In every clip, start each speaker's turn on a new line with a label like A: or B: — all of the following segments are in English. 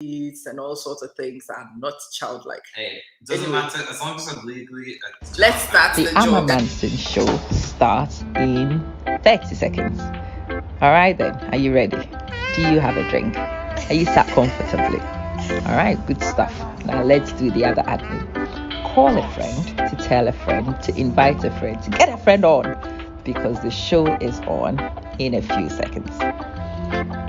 A: needs and all sorts of things are not childlike.
B: Hey, it doesn't matter as long as I'm legally.
A: Let's start
C: the Amma Manson show starts in 30 seconds. All right then, are you ready? Do you have a drink? Are you sat comfortably? All right, good stuff. Now let's do the other admin. Call a friend, to tell a friend, to invite a friend, to get a friend on, because the show is on in a few seconds.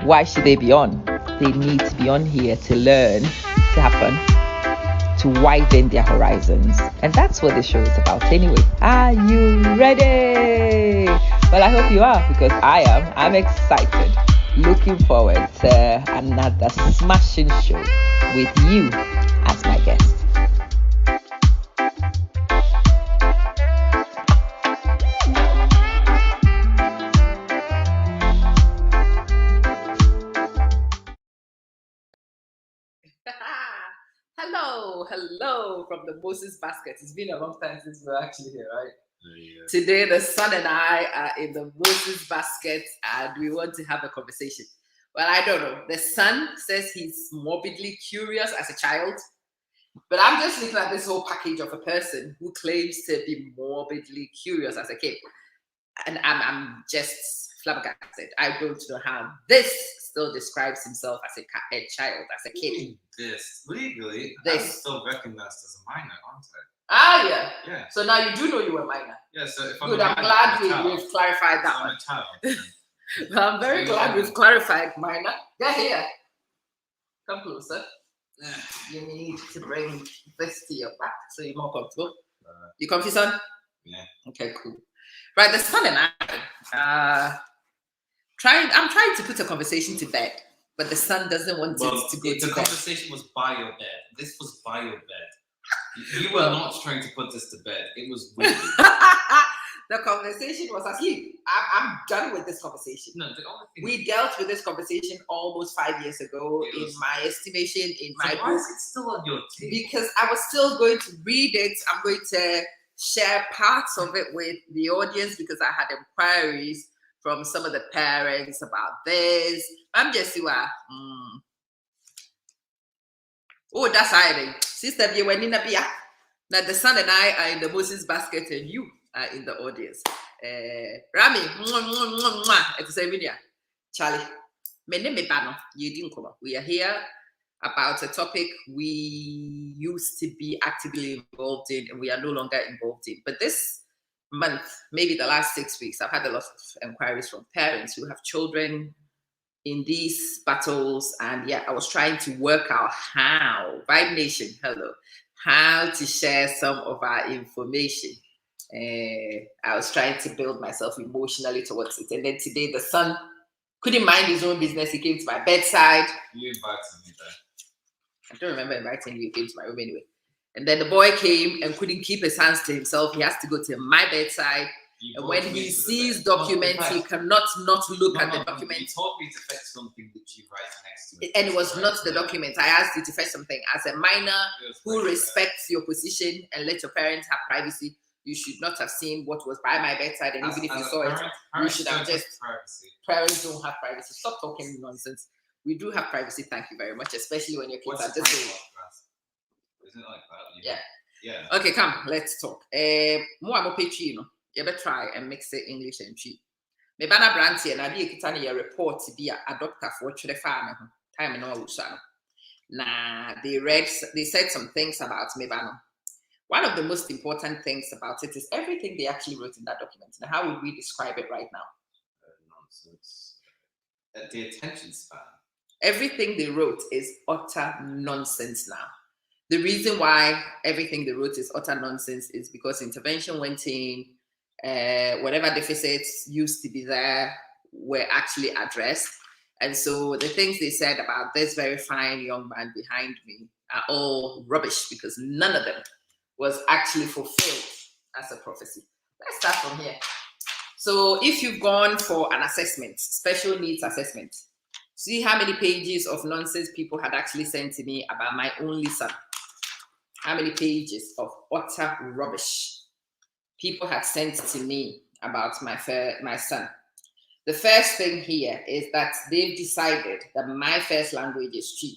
C: Why should they be on? They need to be on here to learn, to have fun, to widen their horizons. And that's what the show is about anyway. Are you ready? Well, I hope you are, because I am. I'm excited. Looking forward to another smashing show with you as my guest.
A: Hello from the Moses basket. It's been a long time since we were actually here, right? Yeah. Today, the son and I are in the Moses basket and we want to have a conversation. Well, I don't know. The son says he's morbidly curious as a child, but I'm just looking at this whole package of a person who claims to be morbidly curious as a kid. And I'm just flabbergasted. I don't know how this still describes himself as a child, as a kid.
B: This legally,
A: this
B: I'm still recognized as a minor, aren't I?
A: Ah, yeah.
B: Yeah.
A: So now you do know you were minor.
B: Yeah. So if
A: good, I'm glad we've clarified that one.
B: I'm a child.
A: Well, I'm very glad we've clarified minor. Get here. Come closer. You need to bring this to your back so you're more comfortable. You comfy, son?
B: Yeah.
A: Okay, cool. Right, the son and I I'm trying to put a conversation to bed, but the son doesn't want it to go to bed.
B: The conversation was by your bed. This was by your bed. You were not trying to put this to bed. It was weird.
A: The conversation was asleep. I'm done with this conversation.
B: No, the only thing
A: we dealt with this conversation almost 5 years ago. In my estimation, in my book.
B: Why is it still on your table?
A: Because I was still going to read it. I'm going to share parts of it with the audience because I had inquiries from some of the parents about this. I'm just Oh, that's hiring. Sister, you went in a beer. Now the son and I are in the Moses basket and you are in the audience. Rami, it's a video. Charlie, you didn't come up. We are here about a topic we used to be actively involved in and we are no longer involved in. But this month, maybe the last 6 weeks, I've had a lot of inquiries from parents who have children in these battles. And yeah, I was trying to work out how, Vibe Nation, hello, how to share some of our information. I was trying to build myself emotionally towards it. And then today, the son couldn't mind his own business. He came to my bedside.
B: You invited me there.
A: I don't remember inviting you. He came to my room anyway. And then the boy came and couldn't keep his hands to himself. He has to go to my bedside. And when he sees documents, he cannot not look at the document.
B: You told me to fetch something that you write next to it.
A: And it was not the document. I asked you to fetch something. As a minor who respects your position and let your parents have privacy, you should not have seen what was by my bedside. And even if you saw it, you should have just... Parents don't have privacy. Stop talking nonsense. We do have privacy, thank you very much, especially when your kids are this age.
B: Isn't it like that?
A: Yeah. Okay, come, let's talk. More you know. You better try and mix it English and cheap. Me bana branti and adi ekitani your report to be a doctor for the farm. Time in all Nah, they said some things about Mebano. One of the most important things about it is everything they actually wrote in that document. Now, how would we describe it right now?
B: Nonsense. The attention span.
A: Everything they wrote is utter nonsense now. The reason why everything they wrote is utter nonsense is because intervention went in, whatever deficits used to be there were actually addressed. And so the things they said about this very fine young man behind me are all rubbish because none of them was actually fulfilled as a prophecy. Let's start from here. So if you've gone for an assessment, special needs assessment, see how many pages of nonsense people had actually sent to me about my only son. How many pages of utter rubbish people had sent to me about my son. The first thing here is that they've decided that my first language is Chi.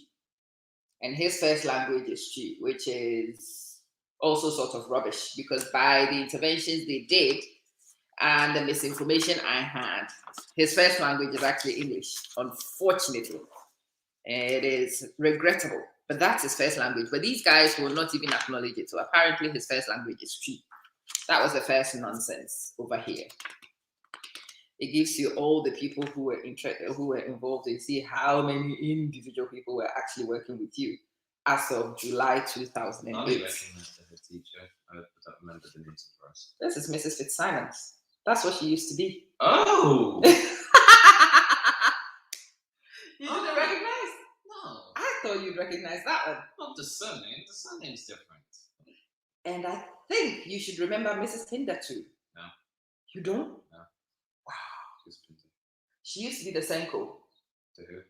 A: And his first language is Chi, which is also sort of rubbish because by the interventions they did and the misinformation I had, his first language is actually English, unfortunately. It is regrettable, but that's his first language. But these guys will not even acknowledge it. So apparently his first language is Chi. That was the first nonsense over here. It gives you all the people who were involved. You see how many individual people were actually working with you as of July 2008.
B: I recognized her teacher. I don't remember the names for us.
A: This is Mrs. Fitzsimons. That's what she used to be.
B: Oh!
A: You didn't recognize?
B: No.
A: I thought you'd recognize that one.
B: Not the surname. The surname's different.
A: And I think you should remember Mrs. Hinder too.
B: No.
A: You don't?
B: No.
A: Wow.
B: She's pretty.
A: She used to be the Senko,
B: To who?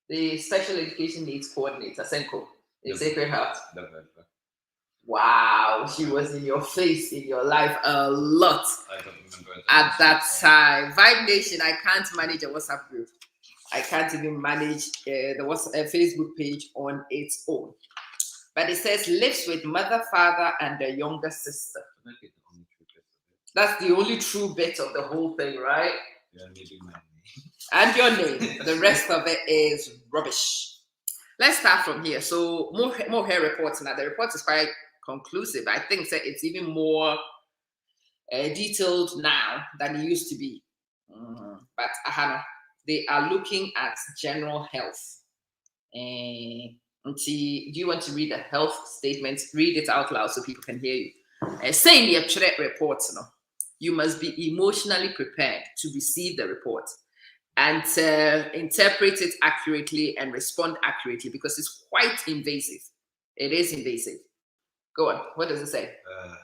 A: the Special Education Needs Coordinator, Senko, in
B: No.
A: Sacred Heart.
B: Never heard of her.
A: Wow, she was in your face, in your life a lot
B: I don't remember her.
A: at that time. Vibe Nation, I can't manage a WhatsApp group. I can't even manage the Facebook page on its own. But it says lives with mother, father, and a younger sister.
B: That might be the only true bit of it.
A: That's the only true bit of the whole thing, right?
B: Yeah, maybe my name.
A: And your name. The rest of it is rubbish. Let's start from here. So more hair reports now. The report is quite conclusive. I think that it's even more detailed now than it used to be. But they are looking at general health. Do you want to read the health statement? Read it out loud so people can hear you. Saying the reports, you must be emotionally prepared to receive the report and interpret it accurately and respond accurately because it's quite invasive. It is invasive. Go on. What does it say?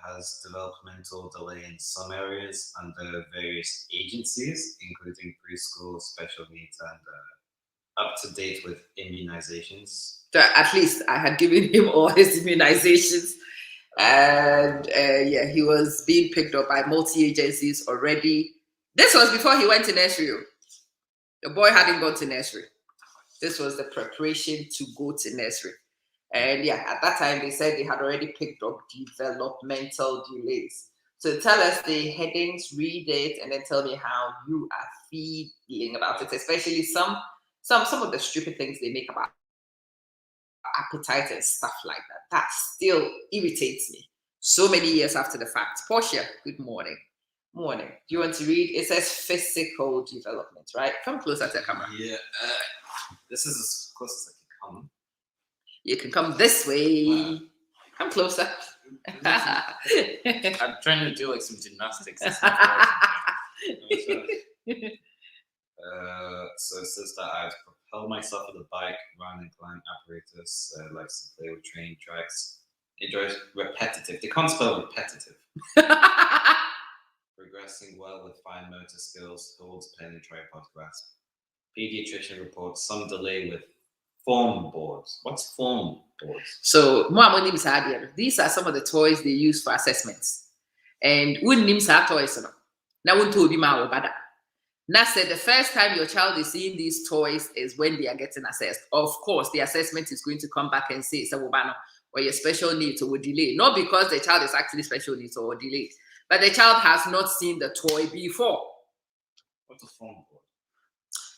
B: Has developmental delay in some areas under various agencies, including preschool, special needs, and up to date with immunizations.
A: So at least I had given him all his immunizations. And he was being picked up by multi-agencies already. This was before he went to nursery. The boy hadn't gone to nursery. This was the preparation to go to nursery. And at that time, they said they had already picked up developmental delays. So tell us the headings, read it, and then tell me how you are feeling about it, especially some of the stupid things they make about appetite and stuff like that. That still irritates me so many years after the fact. Portia, good morning. Morning. Do you want to read? It says physical development, right? Come closer to the camera.
B: Yeah, this is as close as I can come.
A: You can come this way. Come closer.
D: I'm trying to do like some gymnastics.
B: So it says that I've propelled myself with a bike, run and climb apparatus, likes to play with train tracks, enjoys repetitive. They can't spell repetitive. Progressing well with fine motor skills, holds pen and tripod grasp. Pediatrician reports some delay with form boards. What's form boards?
A: So, these are some of the toys they use for assessments. And when names are toys, now won't be my bada. Now said the first time your child is seeing these toys is when they are getting assessed. Of course, the assessment is going to come back and say, or your special needs or delay. Not because the child is actually special needs or delayed, but the child has not seen the toy before.
B: What's a form board?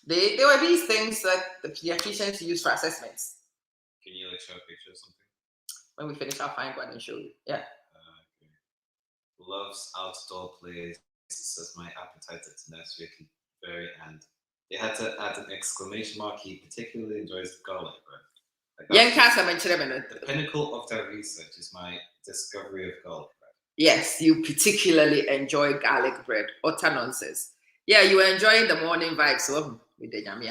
A: They were these things that the pediatricians use for assessments.
B: Can you show a picture or something?
A: When we finish, I'll find one and show you. Yeah.
B: Okay. Loves outdoor plays. Says my appetite at nursery can vary, and they had to add an exclamation mark. He particularly enjoys garlic bread.
A: The
B: pinnacle of their research is my discovery of garlic bread.
A: Yes, you particularly enjoy garlic bread. Utter nonsense. Yeah, you were enjoying the morning vibes. So with the I'm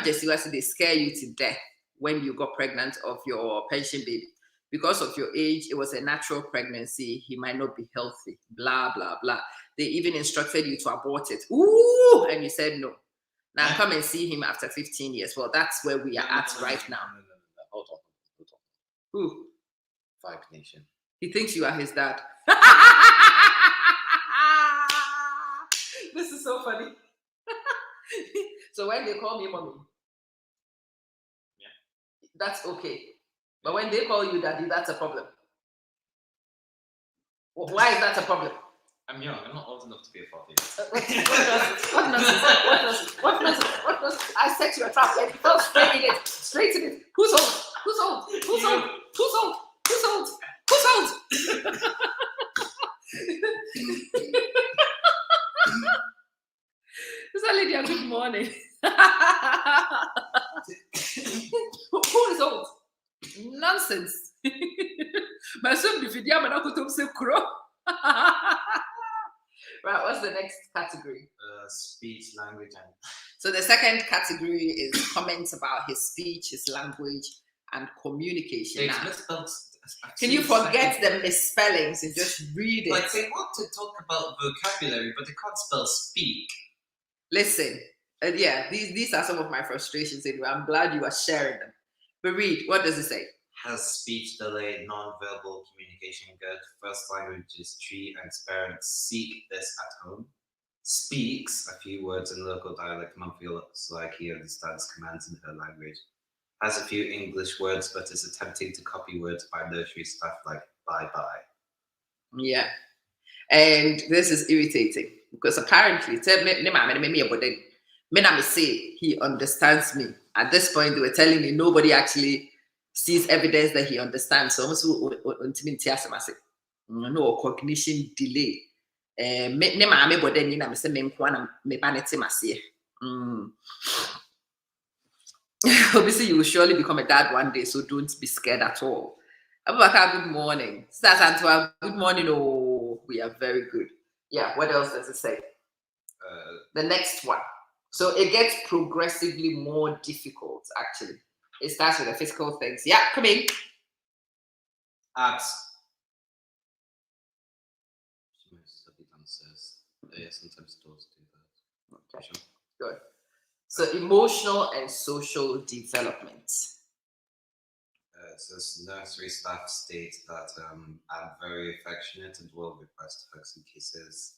A: just they scare you to death when you got pregnant of your pension baby. Because of your age, it was a natural pregnancy. He might not be healthy. Blah, blah, blah. They even instructed you to abort it. Ooh! And you said no. Now come and see him after 15 years. Well, that's where we are at right now.
B: No. Hold on.
A: Who?
B: Vibe Nation.
A: He thinks you are his dad. This is so funny. So when they call me mommy, that's okay. But when they call you daddy, that's a problem. Why is that a problem?
B: I'm young. I'm not old enough to be a father.
A: What nonsense? I set you a trap. Like, you fell straight in it. Straight in it. Who's old? Who's old? Who's old? Who's old? Who's old? Who's old? Sister Lydia, good morning. Who is old? Nonsense. My son, if you are not going to say crow. Right, what's the next category?
B: Speech, language, and...
A: So the second category is comments about his speech, his language, and communication. Now, can you forget the misspellings and just read it?
B: Like, they want to talk about vocabulary, but they can't spell speak.
A: Listen, yeah, these are some of my frustrations anyway. I'm glad you are sharing them. But read, what does it say?
B: Has speech delay, non-verbal communication good. First language is tree and parents seek this at home. Speaks a few words in local dialect. Mum feels like he understands commands in her language. Has a few English words, but is attempting to copy words by nursery stuff like bye-bye.
A: Yeah. And this is irritating because apparently, he understands me. At this point, they were telling me nobody actually sees evidence that he understands. So no cognition delay. Obviously, you will surely become a dad one day, so don't be scared at all. Abubakar, good morning. Stars Antoine, good morning. Oh, we are very good. Yeah, what else does it say? The next one. So it gets progressively more difficult, actually. It starts with the physical things. Yeah, come in.
B: Abs. Yeah, sometimes doors do that.
A: Okay, good. So emotional and social development.
B: Says nursery staff state that I'm very affectionate and will request hugs and kisses.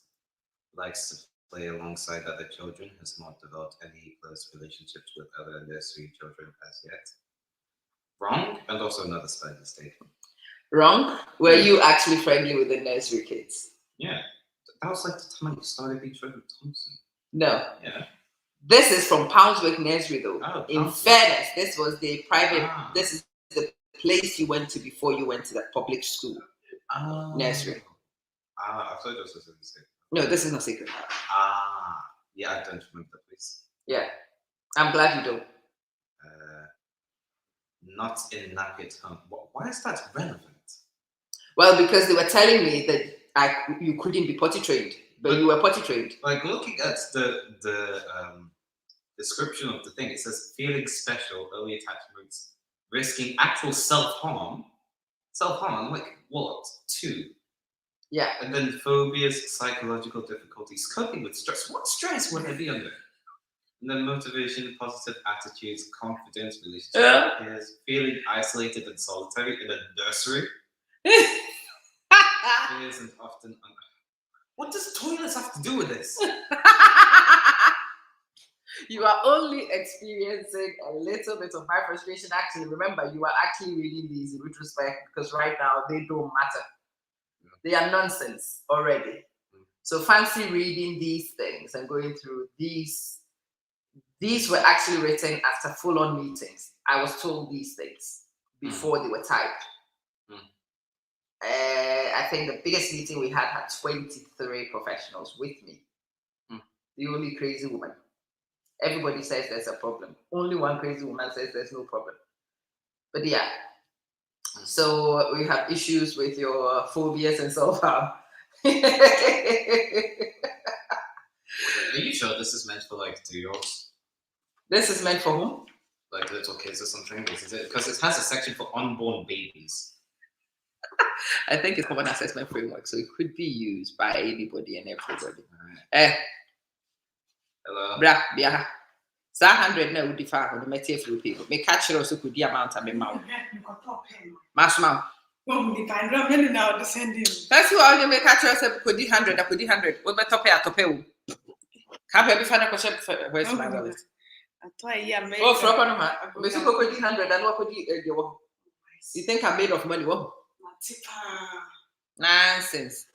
B: Likes to play alongside other children. Has not developed any close relationships with other nursery children as yet. Wrong, and also another spelling mistake.
A: Wrong? Were you actually friendly with the nursery kids?
B: Yeah, that was like the time you started being friends with Thompson.
A: No.
B: Yeah.
A: This is from Poundswick Nursery, though.
B: Oh,
A: in fairness, this was the private. This is the place you went to before you went to the public school nursery.
B: I thought this was a mistake.
A: No, this is not secret.
B: Yeah, I don't remember the place.
A: Yeah, I'm glad you don't.
B: Not in Naked Home. Why is that relevant?
A: Well, because they were telling me that you couldn't be potty trained, but you were potty trained.
B: Like looking at the description of the thing, it says feeling special, early attachments, risking actual self-harm. Self-harm, I'm like, what? 2.
A: Yeah.
B: And then phobias, psychological difficulties, coping with stress. What stress would I be under? And then motivation, positive attitudes, confidence, relationship with peers, feeling isolated and solitary in a nursery. Fears and often... What does toilets have to do with this?
A: You are only experiencing a little bit of my frustration. Actually, remember, you are actually reading these in retrospect because right now they don't matter. They are nonsense already. So fancy reading these things and going through these. These were actually written after full-on meetings. I was told these things before they were typed. I think the biggest meeting we had 23 professionals with me. The only crazy woman. Everybody says there's a problem. Only one crazy woman says there's no problem. But yeah. So we have issues with your phobias and self-harm.
B: Are you sure this is meant for like 2-year-olds?
A: This is meant for whom?
B: Like little kids or something? Because it has a section for unborn babies.
A: I think it's common assessment framework, so it could be used by anybody and everybody.
B: Hello.
A: Bra, yeah. 100 now would differ on the material people. May catch it also could be amount of amount. Masma. That's why you may catch yourself could 100, could 100. What my top here to pay? Can't be fan of where's my wallet? Oh, from Panama. Mr. Coco 100 and what could you think I'm made of money? Whoa. Nonsense.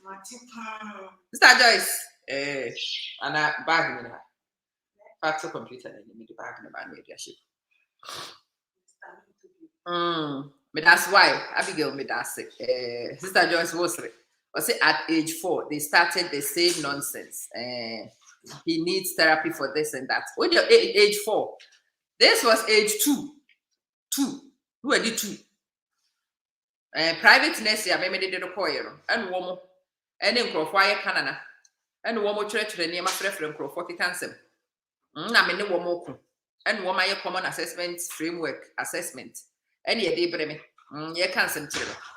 A: Mr. Joyce, and I bag in her. Factor computer and you the bag in the band media ship. But that's why Abigail made that say, Sister Joyce was at age 4, they started the same nonsense. He needs therapy for this and that. When you're age 4, this was age 2. Who are the 2? Private nurse, I made it a coil, and woman, and in Crofire Canana, and woman church the name of reference Crofort cancer. I mean, the woman, and woman, common assessment framework assessment. And ye day breme. Ye cancer.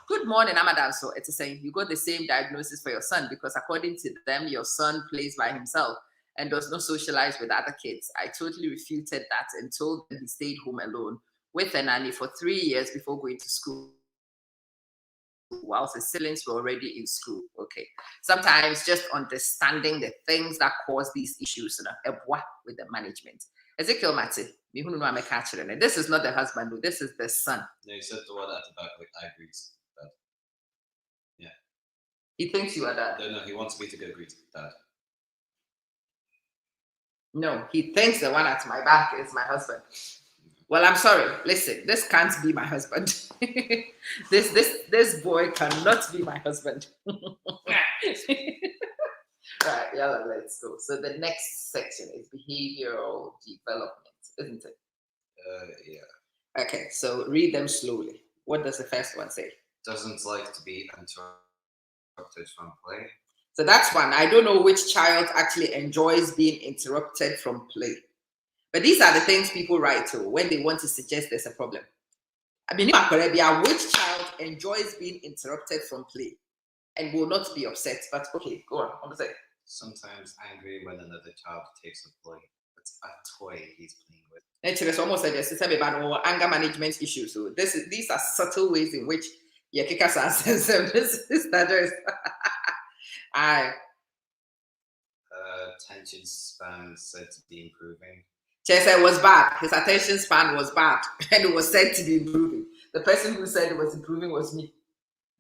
A: Good morning, Madam. So it's saying you got the same diagnosis for your son because according to them, your son plays by himself and does not socialize with other kids. I totally refuted that and told them he stayed home alone with a nanny for 3 years before going to school, whilst his siblings were already in school. Okay. Sometimes just understanding the things that cause these issues with the management. Ezekiel Mate, this is not the husband, this is the son.
B: No, you said the word at the back, like I agree to that. Yeah.
A: He thinks you are dad.
B: No, he wants me to go agree to dad.
A: No, he thinks the one at my back is my husband. Well, I'm sorry. Listen, this can't be my husband. this boy cannot be my husband. Right, yeah, let's go. So the next section is behavioral development, isn't it?
B: Yeah.
A: Okay, so read them slowly. What does the first one say?
B: Doesn't like to be interrupted from play.
A: So that's one. I don't know which child actually enjoys being interrupted from play. But these are the things people write to when they want to suggest there's a problem. I mean, which child enjoys being interrupted from play and will not be upset? But okay, go on. I'm saying.
B: Sometimes angry when another child takes a play. It's a toy he's playing with.
A: Actually, it's almost like a anger management issue. So these are subtle ways in which you kick us out. This is
B: attention span said to be improving.
A: Chesa was bad. His attention span was bad, and it was said to be improving. The person who said it was improving was me.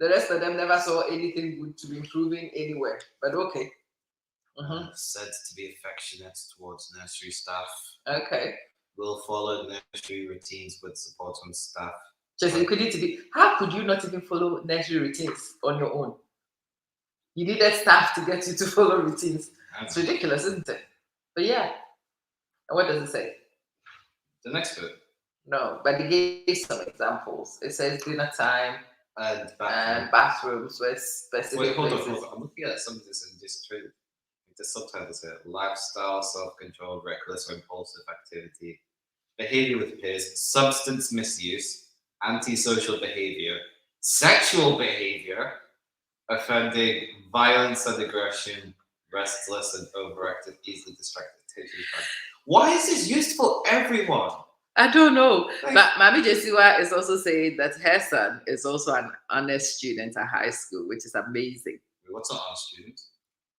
A: The rest of them never saw anything good to be improving anywhere. But okay.
B: Said to be affectionate towards nursery staff.
A: Okay.
B: Will follow nursery routines with support from staff.
A: Chesa, how could you not even follow nursery routines on your own? You needed staff to get you to follow routines. It's ridiculous, isn't it? But yeah. And what does it say?
B: The next bit.
A: No, but they gave some examples. It says dinner time
B: and
A: bathrooms with specific.
B: Wait, hold on. I'm looking at some of this in this trailer. The subtitles here: lifestyle, self-control, reckless or impulsive activity, behavior with peers, substance misuse, antisocial behavior, sexual behavior, offending, violence and aggression, restless and overactive, easily distracted. Why is this used for everyone?
A: I don't know. But Mami Jesiwa is also saying that her son is also an honest student at high school, which is amazing.
B: Wait, what's an honest student?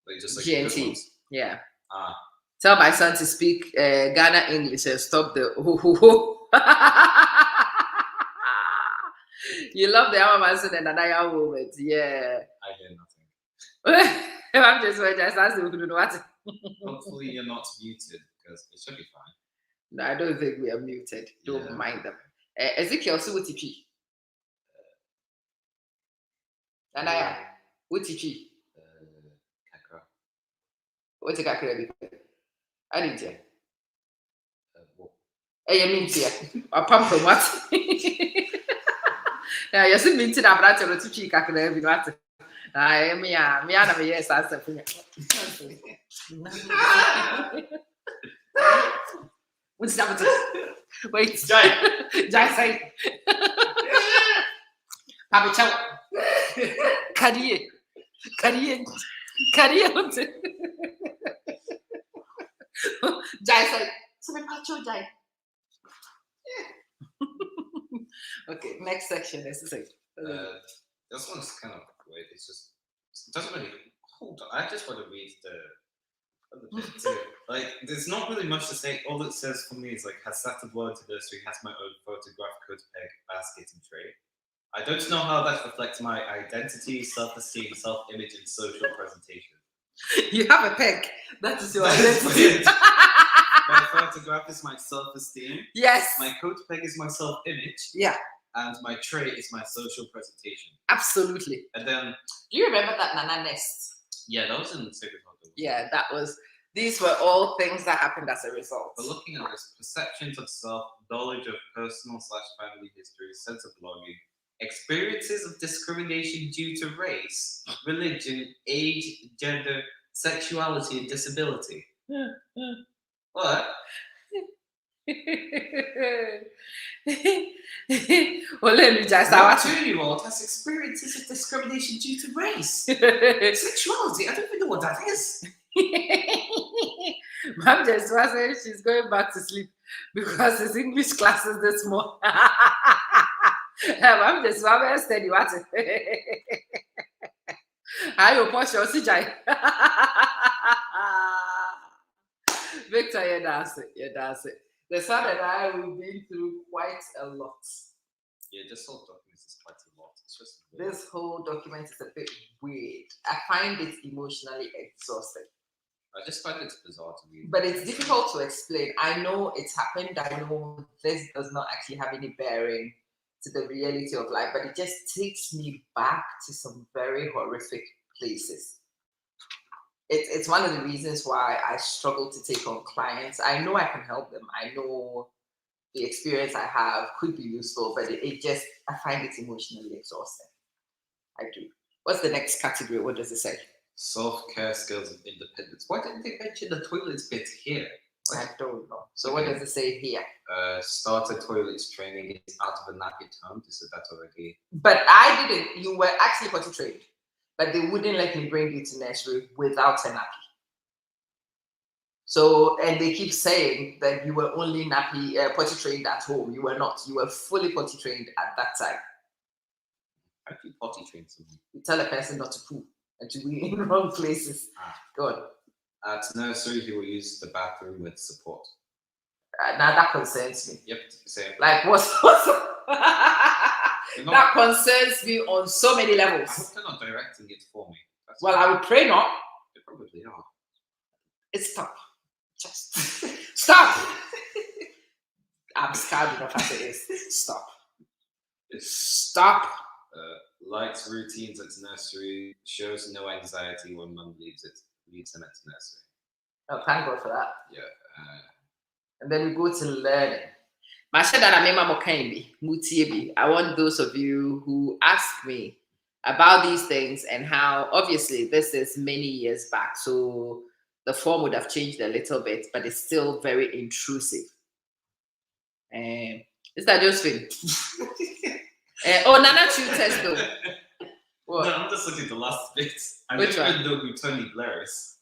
B: Like just like
A: GNT. Yeah. Tell my son to speak Ghana English and stop the You love the Amamanson and Anaya moment. Yeah.
B: I hear nothing.
A: I'm just asking what.
B: Hopefully you're not muted because it should be fine.
A: No, I don't think we are muted. Don't mind them. Ezekiel, so what TP? Anaya, what TP?
B: Kakra.
A: What's a kakra? I need you. I mean, a pump from what? Yeah, you're still minting about your TP kakra. I am yes, answer for me. What's that? Wait, Jai say. Papa Chow. Career. Jai say. So my Pacho Jai. Okay, next section. This is it.
B: This one's kind of weird. It doesn't really hold on. I just want to read Like, there's not really much to say. All it says for me is like, has started well into nursery, has my own photograph, coat peg, basket, and tray. I don't know how that reflects my identity, self-esteem, self-image, and social presentation.
A: You have a peg. That is your
B: That is
A: identity.
B: weird. My photograph is my self-esteem.
A: Yes.
B: My coat peg is my self-image.
A: Yeah.
B: And my tray is my social presentation.
A: Absolutely.
B: And then,
A: Do you remember that Nana nest?
B: yeah, that was in the Sacred Heart.
A: Yeah, that was. These were all things that happened as a result.
B: But looking at this, perceptions of self, knowledge of personal/family history, sense of belonging, experiences of discrimination due to race, religion, age, gender, sexuality, and disability. What?
A: Well, let me just
B: Our 2-year-old has experiences of discrimination due to race. Sexuality, I don't even know what that is.
A: Mom just was saying she's going back to sleep because it's English classes this morning. Mom just was steady what? Are you push your CJ? Victor, you dance it. The son and I have been through quite a lot.
B: Yeah, this whole document is quite a lot. It's just
A: This whole document is a bit weird. I find it emotionally exhausting.
B: I just find it bizarre to read.
A: But it's difficult to explain. I know it's happened. I know this does not actually have any bearing to the reality of life, but it just takes me back to some very horrific places. It's one of the reasons why I struggle to take on clients. I know I can help them. I know the experience I have could be useful, but I find it emotionally exhausting. I do. What's the next category? What does it say?
B: Self-care skills and independence. Why didn't they mention the toilets bit here?
A: I don't know. So what does it say here?
B: Starter toilets training is out of a nappy term. This is that already.
A: But I didn't. You were actually potty trained, but they wouldn't let me bring you to nursery without a nappy. So, and they keep saying that you were only potty trained at home. You were not. You were fully potty trained at that time.
B: How do you potty train someone?
A: You tell a person not to poo and to be in wrong places. Go on.
B: At nursery, he will use the bathroom with support.
A: Now that concerns me.
B: Yep, same.
A: Like what's that concerns me on so many levels.
B: I hope they're not directing it for me.
A: Well, I would pray not.
B: They probably are.
A: It's stop. Just stop. I'm scared enough as it is. Stop. Stop.
B: Likes routines at nursery, shows no anxiety when mum leaves him at nursery.
A: Oh, thank God for that.
B: Yeah.
A: And then we go to learning. I want those of you who ask me about these things and how, obviously, this is many years back, so the form would have changed a little bit, but it's still very intrusive. Is that Josephine? Nana tutors though. What?
B: No, I'm just looking at the last bit. I
A: Which
B: don't
A: one?
B: even know who Tony Blair is.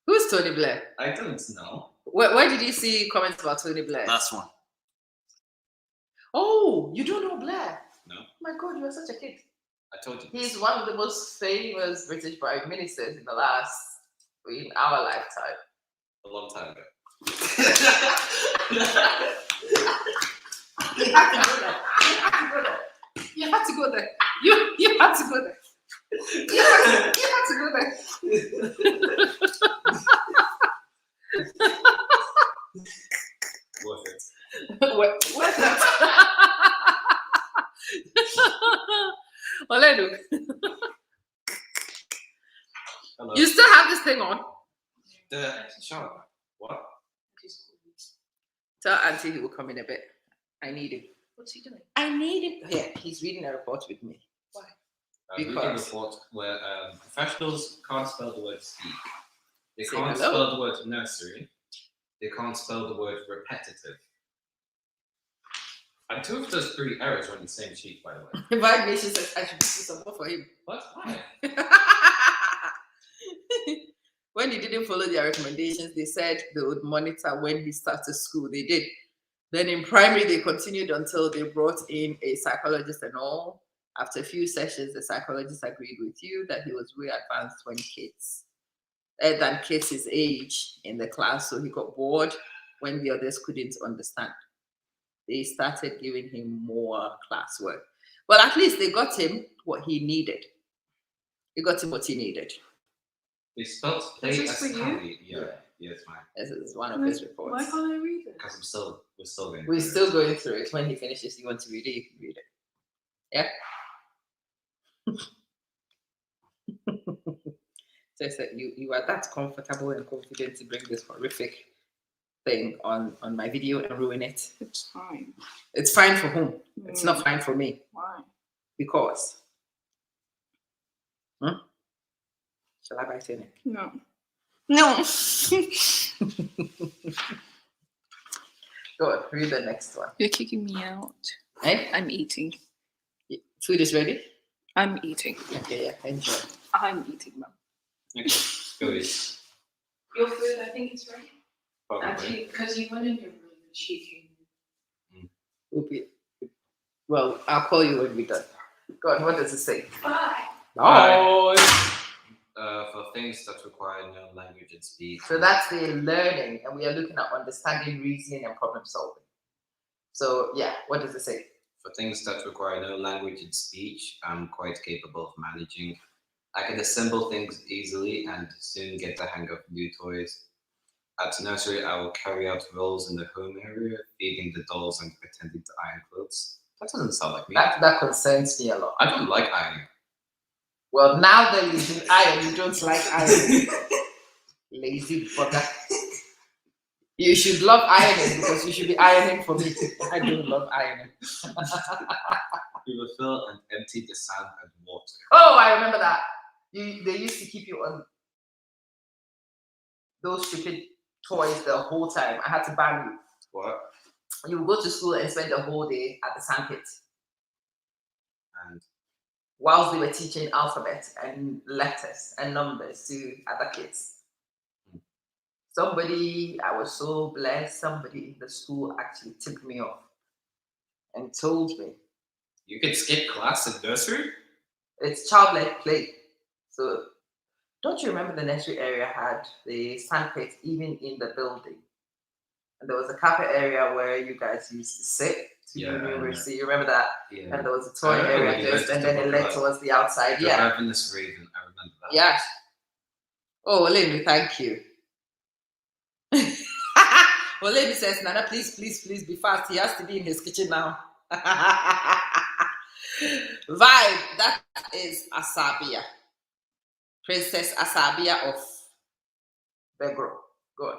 A: Who's Tony Blair?
B: I don't know.
A: Where did you see comments about Tony Blair?
D: Last one.
A: Oh, you don't know Blair?
B: No.
A: Oh my God, you are such a kid.
B: I told you.
A: He's one of the most famous British prime ministers in our lifetime.
B: A long time ago.
A: You have to go there. You have to go there. You have to go there. You have to go there.
B: Worth it.
A: Worth it. Olenu.
B: Hello.
A: You still have this thing on?
B: The shower. What?
A: Tell Auntie he will come in a bit. I need him.
E: What's he doing?
A: I need him. Yeah, he's reading a report with me.
E: Why?
B: Reading a report where professionals can't spell the word speak. They
A: Say
B: can't
A: hello.
B: spell the word nursery. They can't spell the word repetitive. And 2 of those 3 errors are on the same sheet, by the way.
A: Invite Nation says I should do some more for him.
B: What? Why?
A: When he didn't follow their recommendations, they said they would monitor when he started school. They did. Then in primary, they continued until they brought in a psychologist and all. After a few sessions, the psychologist agreed with you that he was way advanced when kids. than kids his age in the class, so he got bored when the others couldn't understand. They started giving him more classwork. Well, at least they got him what he needed. They got him what he needed.
B: They spelled play
E: Is this
B: as
E: for you?
B: Harry. Yeah, it's mine.
A: This is one of his reports.
E: Why can't I read it?
B: Because we're still going.
A: We're
B: through
A: still
B: it.
A: going through it. When he finishes, you want to read it, you can read it. Yeah. So I said, you are that comfortable and confident to bring this horrific thing on my video and ruin it.
E: It's fine.
A: It's fine for whom? It's not fine for me.
E: Why?
A: Because. Shall I bite in it?
E: No. No.
A: Go on, read the next one.
E: You're kicking me out.
A: Eh?
E: I'm eating.
A: Food is ready?
E: I'm eating.
A: Okay, yeah, enjoy.
E: I'm eating, Mum.
B: Okay, go eat.
E: Your food, I think, is ready.
B: Probably.
E: Actually, because you went in your room and she came.
A: Okay. Well, I'll call you when we're done. Go on, what does it say?
E: Bye.
A: Oh,
B: For things that require no language and speech.
A: so that's the learning, and we are looking at understanding, reasoning, and problem solving. So, yeah, what does it say?
B: For things that require no language and speech, I'm quite capable of managing. I can assemble things easily and soon get the hang of new toys. At nursery, I will carry out roles in the home area, feeding the dolls and pretending to iron clothes. That doesn't sound like me.
A: That concerns me a lot.
B: I don't like ironing.
A: Well, now that you do iron, you don't like iron. Lazy bugger. You should love ironing because you should be ironing for me. I don't love ironing.
B: We will fill and empty the sand and water.
A: Oh, I remember that. They used to keep you on those stupid toys the whole time. I had to ban you.
B: What?
A: You would go to school and spend the whole day at the sandpit
B: And
A: whilst they were teaching alphabet and letters and numbers to other kids. Somebody, I was so blessed, somebody in the school actually tipped me off and told me
B: you can skip class in nursery?
A: it's child-led play. So don't you remember the nursery area had the sandpit even in the building? And there was a carpet area where you guys used to sit to
B: Yeah,
A: university. You remember that?
B: Yeah.
A: And there was a toy
B: I remember
A: area
B: you
A: just,
B: guys
A: and then
B: used
A: it
B: to
A: led
B: talk
A: towards the outside.
B: The
A: Yeah.
B: Ravenous Raven, I remember that.
A: Yes. Oh, Olemi, thank you. Olemi says, Nana, please be fast. He has to be in his kitchen now. Vibe, that is Asabia. Princess Asabia of Begro. Go on.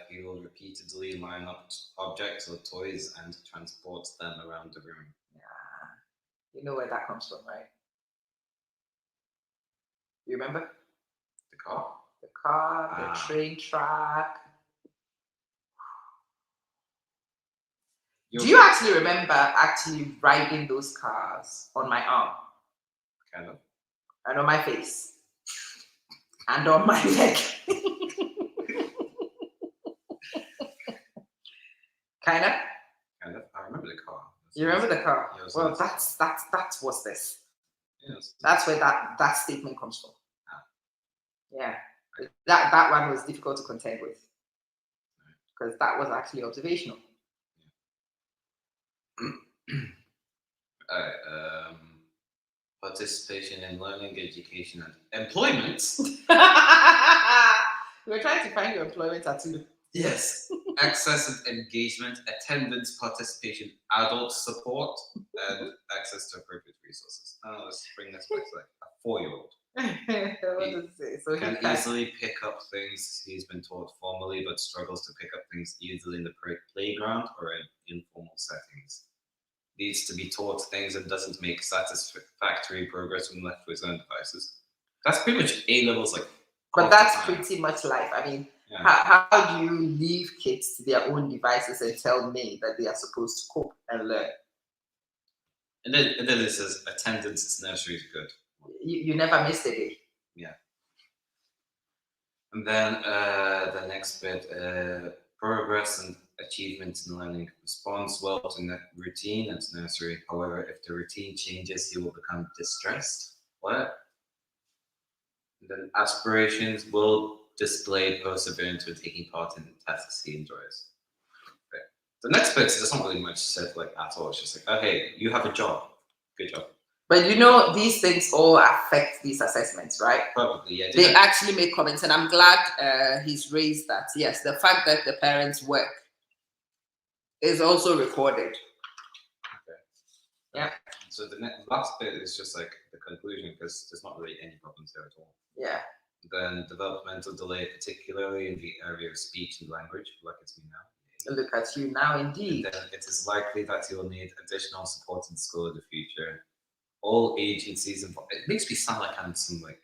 B: He will repeatedly line up objects or toys and transport them around the room.
A: Yeah. You know where that comes from, right? You remember?
B: The car?
A: The car, the train track. Do you actually remember actually riding those cars on my arm?
B: Kind of.
A: And on my face? And on my leg? Kinda?
B: Kind of. I remember the car.
A: You remember the car?
B: Yeah, it was
A: Well,
B: nice.
A: that's what's this.
B: Yes.
A: That's where that statement comes from.
B: Ah.
A: Yeah. That one was difficult to contend with. Because that was actually observational.
B: Participation in learning, education, and employment.
A: We're trying to find your employment tattoo.
B: Yes. Access and engagement, attendance, participation, adult support, and access to appropriate resources. Now let's bring this back to like a 4-year-old.
A: What does it say? So
B: Can
A: he can
B: easily pick up things he's been taught formally, but struggles to pick up things easily in the playground or in informal settings. Needs to be taught things and doesn't make satisfactory progress when left to his own devices. That's pretty much A levels, like.
A: But
B: all the
A: that's
B: time.
A: pretty much life. I mean,
B: Yeah.
A: how do you leave kids to their own devices and tell me that they are supposed to cope and learn?
B: And then it says attendance at nursery is good.
A: You never missed a day.
B: Yeah. And then the next bit, progress and achievements in learning. Responds well to routine at nursery. However, if the routine changes, he will become distressed. What? And then aspirations will display perseverance when taking part in tasks he enjoys. Okay. The next bit, there's not really much said like at all. It's just like, okay, you have a job. Good job.
A: But you know, these things all affect these assessments, right?
B: Probably, yeah.
A: They actually make comments, and I'm glad he's raised that. Yes, the fact that the parents work is also recorded.
B: Okay.
A: Yeah.
B: So the last bit is just like the conclusion, because there's not really any problems there at all.
A: Yeah.
B: Then developmental delay, particularly in the area of speech and language, like it's me now.
A: Look at you now, indeed.
B: And then it is likely that you will need additional support in school in the future. All agencies involved. It makes me sound like I'm some like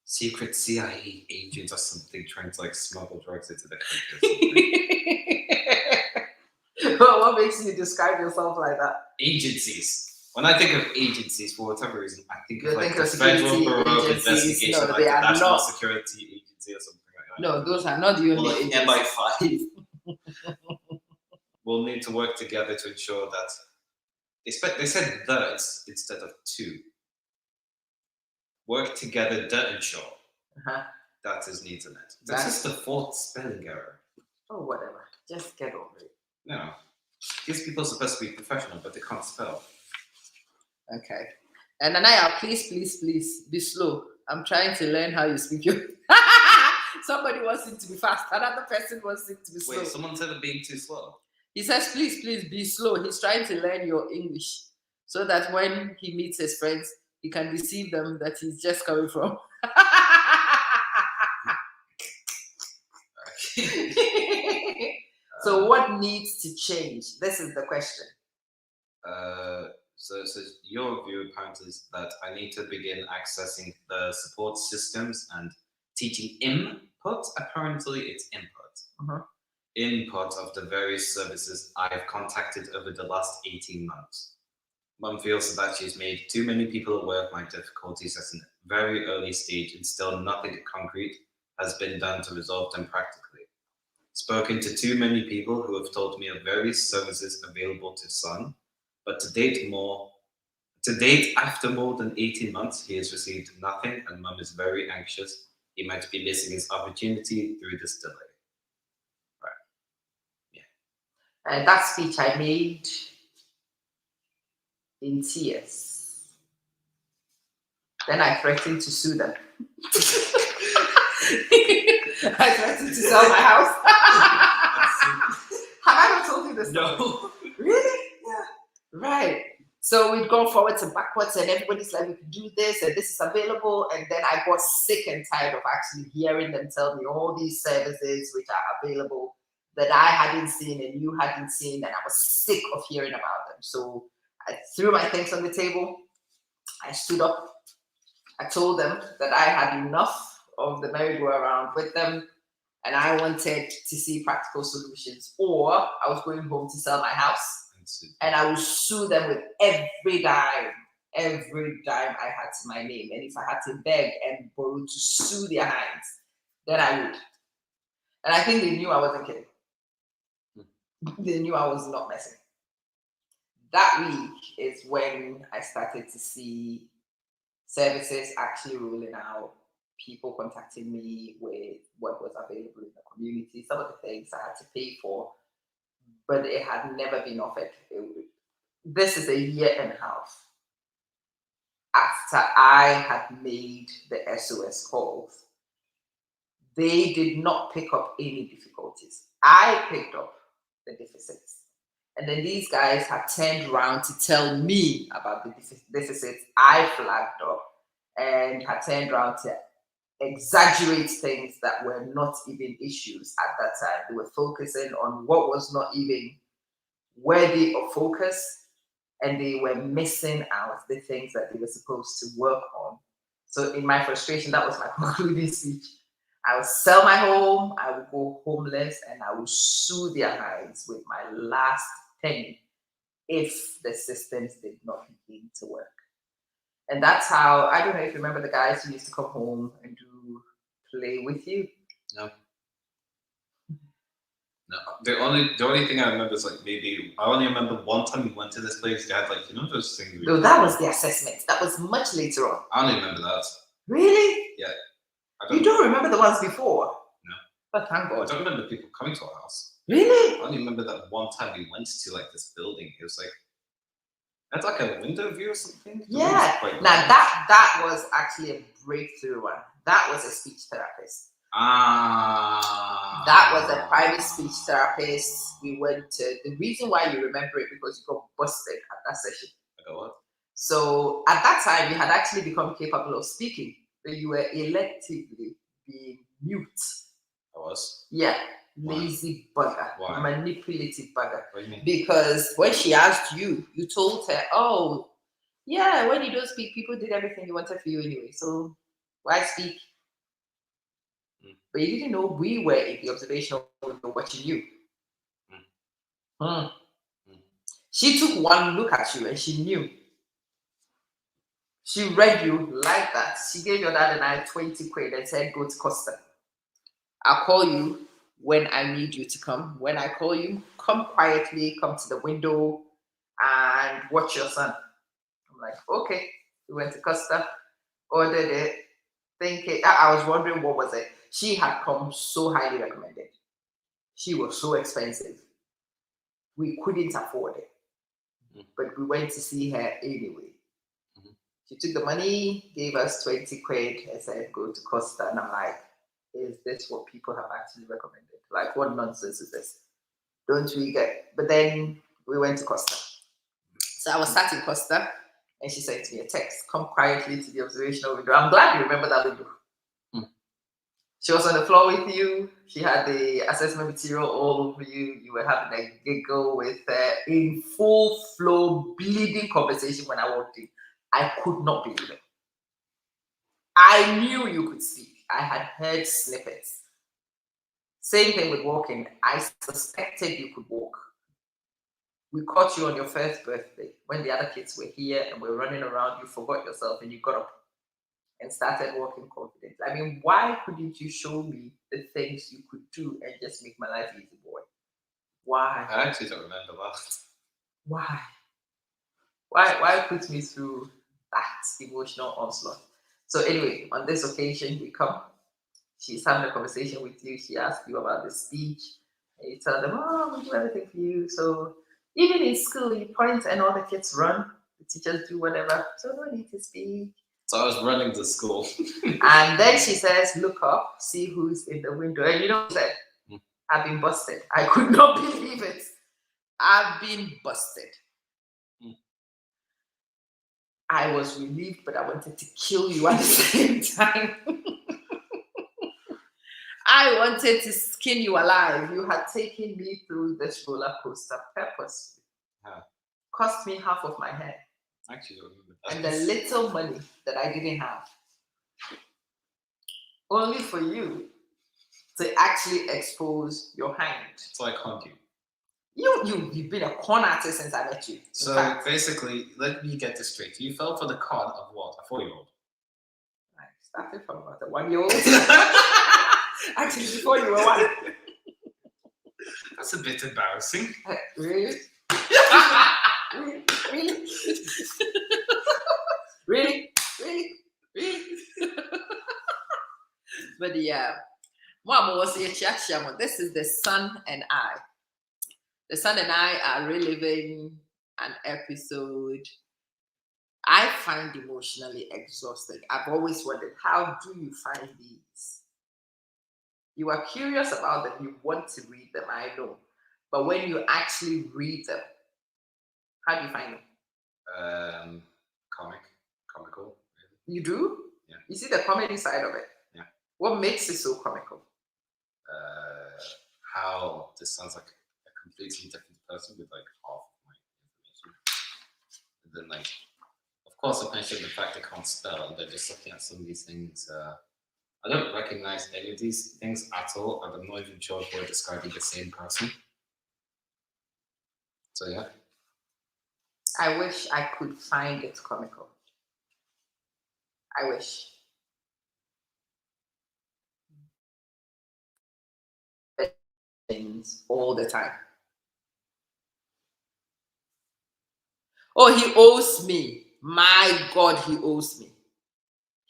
B: secret CIA agent or something trying to like smuggle drugs into the country or something.
A: What makes you describe yourself like that?
B: Agencies. When I think of agencies, for whatever reason, I think of like the
A: security
B: Federal Bureau of
A: agencies.
B: Investigation,
A: No,
B: like
A: they
B: the
A: are
B: National
A: not.
B: Security Agency or something like that.
A: No, those are not the
B: Or
A: only
B: like
A: agencies.
B: MI5. We'll need to work together to ensure that they said the instead of to. Work together to ensure that is needs in it. That's just the fourth spelling error.
A: Oh, whatever. Just get over it.
B: No. These people are supposed to be professional, but they can't spell.
A: Okay. And Anaya, please be slow. I'm trying to learn how you speak your. Somebody wants it to be fast. Another person wants it to be slow.
B: Wait, someone said I'm being too slow.
A: He says, please be slow. He's trying to learn your English so that when he meets his friends, he can deceive them that he's just coming from. So what needs to change? This is the question.
B: So your view apparently is that I need to begin accessing the support systems and teaching input. Apparently it's input. Input of the various services I've contacted over the last 18 months. Mum feels that she's made too many people aware of my difficulties at a very early stage, and still nothing concrete has been done to resolve them practically. Spoken to too many people who have told me of various services available to son, but to date, after more than 18 months, he has received nothing, and Mum is very anxious he might be missing his opportunity through this delay. Right. Yeah.
A: And that speech I made in tears. Then I threatened to sue them. I threatened to sell my house. Have I not told you this?
B: No.
A: Really? Yeah. Right. So we'd gone forwards and backwards, and everybody's like, we can do this, and this is available. And then I got sick and tired of actually hearing them tell me all these services which are available that I hadn't seen and you hadn't seen, and I was sick of hearing about them. So I threw my things on the table. I stood up. I told them that I had enough of the merry-go-round with them, and I wanted to see practical solutions, or I was going home to sell my house. And I would sue them with every dime I had to my name. And if I had to beg and borrow to sue their hands, then I would. And I think they knew I wasn't kidding. They knew I was not messing. That week is when I started to see services actually rolling out, people contacting me with what was available in the community, some of the things I had to pay for, but it had never been offered. This is a year and a half after I had made the SOS calls. They did not pick up any difficulties. I picked up the deficits. And then these guys had turned around to tell me about the deficits I flagged up, and had turned around to exaggerate things that were not even issues at that time. They were focusing on what was not even worthy of focus, and they were missing out the things that they were supposed to work on. So in my frustration, that was my concluding speech. I would sell my home, I would go homeless, and I would sue their hands with my last penny if the systems did not begin to work. And that's how, I don't know if you remember the guys who used to come home and do play with you.
B: No. The only thing I remember is like maybe I only remember one time we went to this place. They had like, you know, those things.
A: No, that was the assessment. That was much later on.
B: I only remember that.
A: Really?
B: Yeah. I
A: You don't remember the ones before?
B: No.
A: But thank
B: I
A: God.
B: don't remember people coming to our house.
A: Really?
B: I only remember that one time we went to like this building. It was like that's like a window view or something. The room was
A: Yeah.
B: quite
A: Now
B: large.
A: that was actually a breakthrough one. That was a speech therapist.
B: Ah.
A: That was a private speech therapist. We went to. The reason why you remember it because you got busted at that session.
B: I got what?
A: So at that time, you had actually become capable of speaking, but you were electively being mute.
B: I was.
A: Yeah,
B: Why?
A: lazy bugger,
B: Why?
A: manipulative bugger.
B: What do you mean?
A: Because when she asked you, you told her, "Oh, yeah, when you don't speak, people did everything they wanted for you anyway. So why speak?" But you didn't know we were in the observational window watching you. She took one look at you and she knew. She read you like that. She gave your dad and I 20 quid and said, "Go to Costa. I'll call you when I need you to come. When I call you, come quietly, come to the window and watch your son." I'm like, okay. We went to Costa, ordered it, thinking, I was wondering what was it. She had come so highly recommended. She was so expensive. We couldn't afford it. But we went to see her anyway. She took the money, gave us 20 quid, and said, "Go to Costa." And I'm like, is this what people have actually recommended? Like, what nonsense is this? Don't we get? But then we went to Costa. So I was sat in Costa, and she sent me a text, "Come quietly to the observational window." I'm glad you remember that window. She was on the floor with you. She had the assessment material all over you. You were having a giggle with her in full flow, bleeding conversation when I walked in. I could not believe it. I knew you could speak. I had heard snippets. Same thing with walking. I suspected you could walk. We caught you on your first birthday when the other kids were here and were running around. You forgot yourself and you got up and started walking confident. I mean, why couldn't you show me the things you could do and just make my life easy, boy? Why?
B: I actually don't remember that.
A: Why? Why put me through that emotional onslaught? So anyway, on this occasion, we come. She's having a conversation with you. She asks you about the speech. And you tell them, "Oh, we do everything for you." So even in school, you point and all the kids run. The teachers do whatever. So no need to speak.
B: So I was running the school.
A: And then she says, "Look up, see who's in the window." And you know what she said? "I've been busted." I could not believe it. I've been busted. I was relieved, but I wanted to kill you at the same time. I wanted to skin you alive. You had taken me through this roller coaster purposely. Cost me half of my hair.
B: Actually, I don't remember that.
A: And the little money that I didn't have. Only for you to actually expose your hand.
B: So I conned you.
A: You've been a con artist since I met you.
B: So basically, let me get this straight. You fell for the con of what? A 4-year-old?
A: I started from about a 1-year-old. Actually, before you were 1.
B: That's a bit embarrassing.
A: Really? Really? Really? Really? But yeah, Mama was here. This is the son and I. The son and I are reliving an episode I find emotionally exhausting. I've always wondered, how do you find these? You are curious about them, you want to read them, I know. But when you actually read them, how do you find them?
B: Comical.
A: You do?
B: Yeah.
A: You see the comedy side of it?
B: Yeah.
A: What makes it so comical?
B: How this sounds like a completely different person with like half of my information. And then like, of course, I mentioned the fact I can't spell, but just looking at some of these things, I don't recognize any of these things at all, and I'm not even sure if we're describing the same person. So yeah.
A: I wish I could find it comical. I wish. Things all the time. Oh, he owes me. My God, he owes me.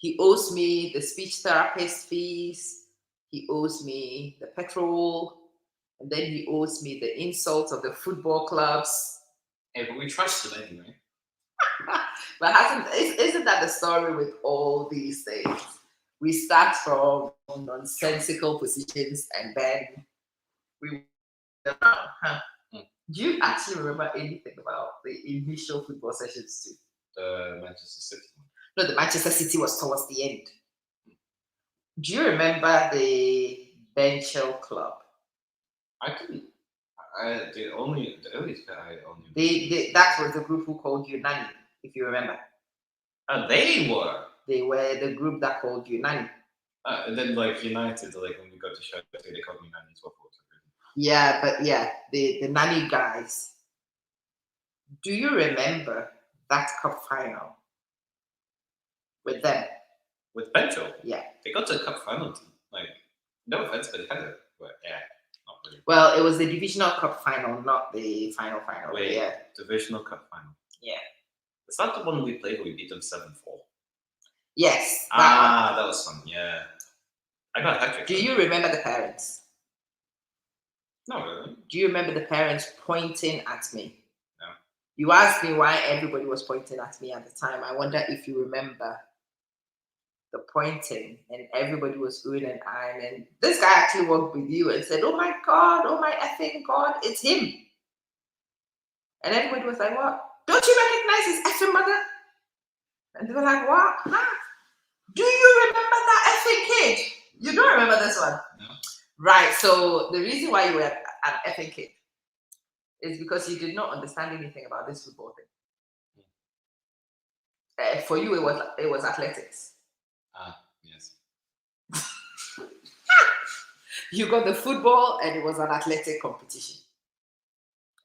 A: He owes me the speech therapist fees. He owes me the petrol. And then he owes me the insult of the football clubs.
D: Hey, but we trusted anyway.
A: But isn't that the story with all these things? We start from nonsensical positions and then we huh? Do you actually remember anything about the initial football sessions too?
B: The Manchester City one.
A: No, the Manchester City was towards the end. Do you remember the Benchel Club?
B: I couldn't. The earliest bit I only.
A: That was the group who called you Nanny, if you remember.
B: They were.
A: They were the group that called you Nanny.
B: And then like United, like when we got to show, they called me Nanny as well.
A: Yeah, but yeah, the Nanny guys. Do you remember that cup final with them?
B: With Bencho?
A: Yeah.
B: They got to the cup final. Like, no offense, but they had it. But yeah, not really.
A: Well, it was the divisional cup final, not the final.
B: Wait,
A: yeah.
B: Divisional cup final.
A: Yeah.
B: Is that the one we played where we beat them 7-4?
A: Yes.
B: That was fun. Yeah. I got a hat trick.
A: Do you remember the parents?
B: No, really.
A: Do you remember the parents pointing at me?
B: No.
A: You asked me why everybody was pointing at me at the time. I wonder if you remember the pointing, and everybody was going and eyeing. And this guy actually walked with you and said, "Oh my God, oh my effing God, it's him." And everybody was like, "What? Don't you recognize his effing mother?" And they were like, "What? Huh? Do you remember that effing kid?" You don't remember this one?
B: No.
A: Right. So the reason why you were an effing kid is because you did not understand anything about this football thing. For you, it was athletics.
B: Yes.
A: You got the football, and it was an athletic competition.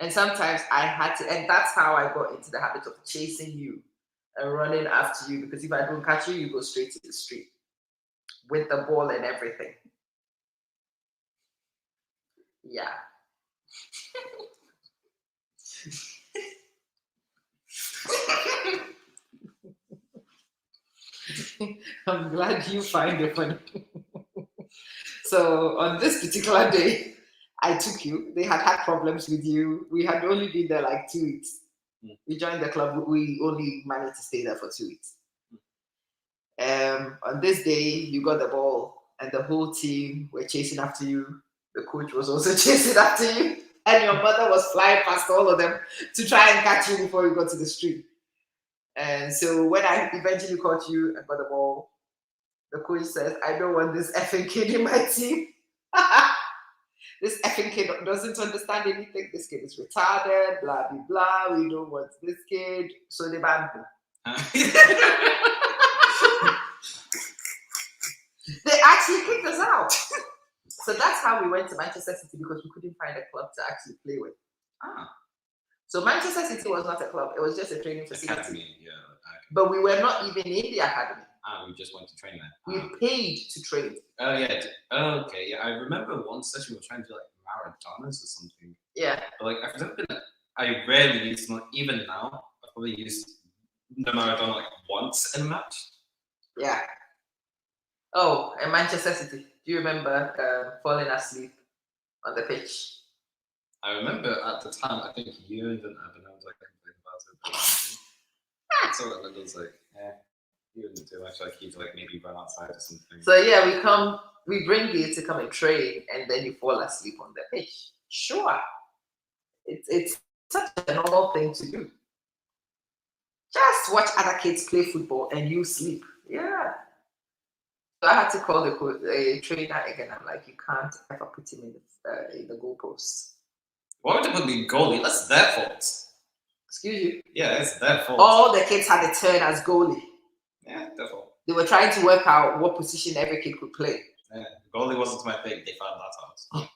A: And sometimes I had to, and that's how I got into the habit of chasing you and running after you, because if I don't catch you, you go straight to the street with the ball and everything. Yeah. I'm glad you find it funny. So on this particular day, I took you. They had problems with you. We had only been there like 2 weeks. We joined the club. We only managed to stay there for 2 weeks. On this day, you got the ball, and the whole team were chasing after you. The coach was also chasing after you, and your mother was flying past all of them to try and catch you before you got to the street. And so when I eventually caught you and got the ball, the coach says, "I don't want this effing kid in my team." This effing kid doesn't understand anything. This kid is retarded, blah, blah, blah. We don't want this kid. So they banned me. They actually kicked us out. So that's how we went to Manchester City, because we couldn't find a club to actually play with. So Manchester City was not a club. It was just a training facility.
B: Academy, yeah.
A: But we were not even in the academy.
B: We just went to train there.
A: We paid to train.
B: Oh, yeah. Okay, yeah. I remember one session we were trying to do like Maradonas or something.
A: Yeah.
B: But like, I've never been. I rarely use them. Even now, I probably used the Maradona like once in a match.
A: Yeah. Oh, and Manchester City. Do you remember falling asleep on the pitch?
B: I remember at the time, I think you and Abhinav was like complaining about it. So it was like, yeah, you didn't do much. Like he'd like maybe run outside or something.
A: So yeah, we bring you to come and train, and then you fall asleep on the pitch. Sure, it's such a normal thing to do. Just watch other kids play football and you sleep. Yeah. So I had to call the trainer again. I'm like, you can't ever put him in the goalpost.
B: Why would they put me goalie? That's their fault.
A: Excuse you?
B: Yeah, it's their fault.
A: All the kids had a turn as goalie.
B: Yeah, their fault.
A: They were trying to work out what position every kid could play.
B: Yeah, goalie wasn't my thing. They found that out.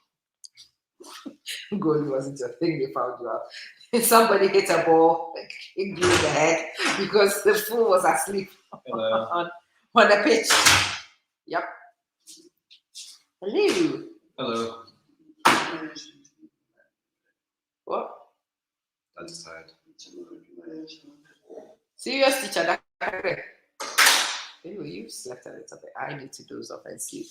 A: Goalie wasn't your thing. They found you out. Somebody hit a ball, kicked you in the head because the fool was asleep on the pitch. Yep. Hello.
B: Hello.
A: What?
B: I'm just tired.
A: Serious teacher. Anyway, you slept a little bit. I need to doze off and sleep.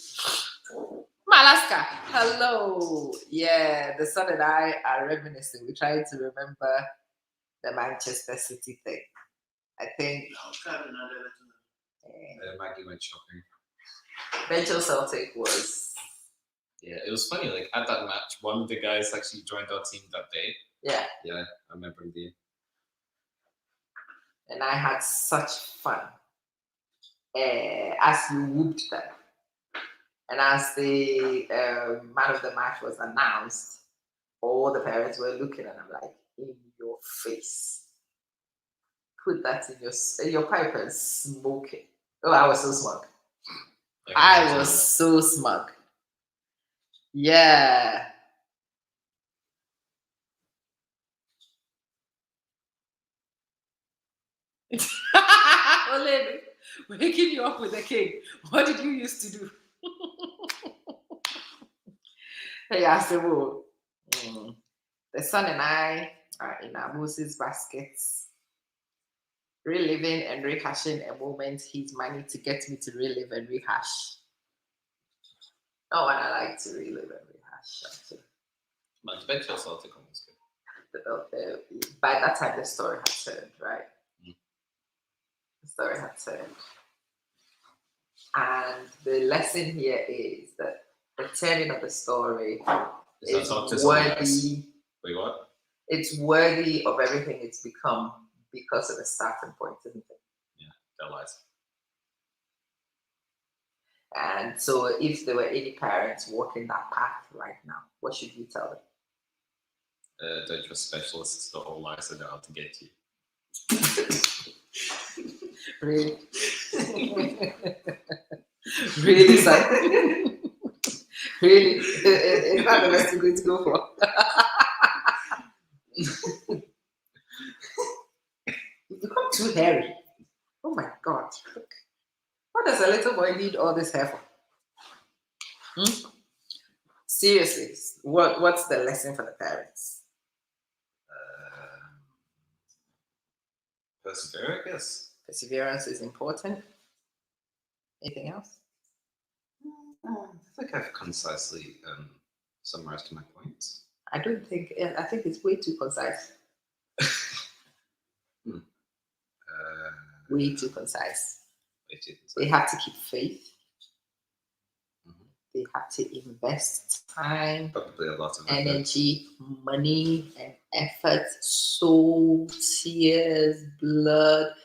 A: Malaska, hello. Yeah, the son and I are reminiscing. We're trying to remember the Manchester City thing. I think
B: Maggie went shopping.
A: Bencho Celtic was,
D: Yeah, it was funny. Like at that match, one of the guys actually joined our team that day.
A: yeah,
B: Yeah, I remember the.
A: and I had such fun as you whooped them. And as the man of the match was announced, all the parents were looking, and I'm like, in your face. Put that in your pipe and smoke it. Oh, I was so smug. I was so smug. Yeah. Olenu, waking you up with a king. What did you used to do? Hey, I said, well, the son and I are in our Moses baskets, reliving and rehashing a moment he's managed to get me to relive and rehash. Oh, and I like to relive and rehash, actually.
D: But Bencho Celtic was good.
A: By that time, the story had turned, right?
D: Mm.
A: The story had turned. And the lesson here is that the turning of the story is worthy.
D: Wait, what?
A: It's worthy of everything it's become because of the starting point, isn't it?
D: Yeah, that lies.
A: And so, if there were any parents walking that path right now, what should you tell them?
D: Don't trust specialists. The whole lies are out to get you.
A: Really? Really, son? Really? Is that the best you're going to go for? You've become too hairy. Oh my God. Look. What does a little boy need all this hair for? Seriously, what's the lesson for the parents?
B: Persevere, I guess.
A: Perseverance is important. Anything else?
B: I think I've concisely summarized my points.
A: I think it's way too concise. Way too concise. They have to keep faith.
B: Mhm.
A: They have to invest time,
B: Probably a lot of
A: energy, money, and effort, soul, tears, blood,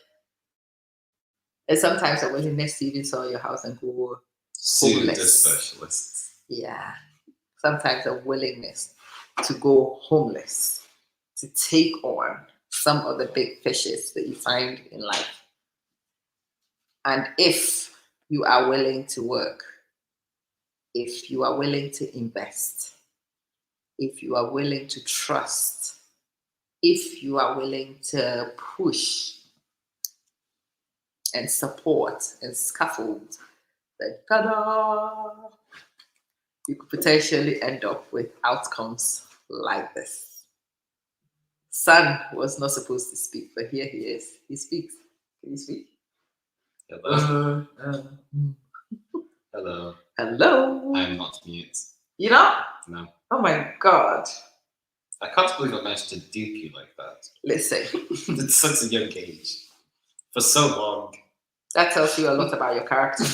A: and sometimes a willingness to even sell your house and go
B: Sue the
A: homeless.
B: specialists.
A: Yeah. Sometimes a willingness to go homeless, to take on some of the big fishes that you find in life. And if you are willing to work, if you are willing to invest, if you are willing to trust, if you are willing to push and support and scaffold, then ta-da! You could potentially end up with outcomes like this. Son was not supposed to speak, but here he is. He speaks. Can you speak?
B: Hello. Hello.
A: Hello.
B: I'm not mute.
A: You know?
B: No.
A: Oh my God.
B: I can't believe I managed to dupe you like that.
A: Listen,
B: At such a young age. For so long.
A: that tells you a lot about your character.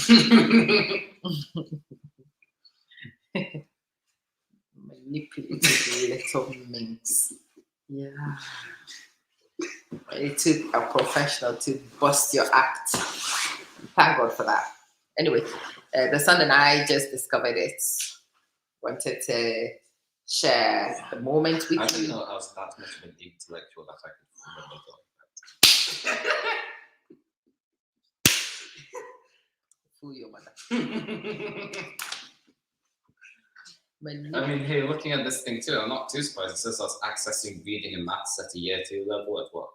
A: Manipulative little minx. Yeah. It took a professional to bust your act. Thank God for that. Anyway, the son and I just discovered it. Wanted to share the moment with
B: I
A: you.
B: didn't know I was that much of an intellectual that I could remember that.
A: Fool your mother.
D: I mean, hey, looking at this thing too, I'm not too surprised. It says I was accessing reading and maths at a year 2 level at what?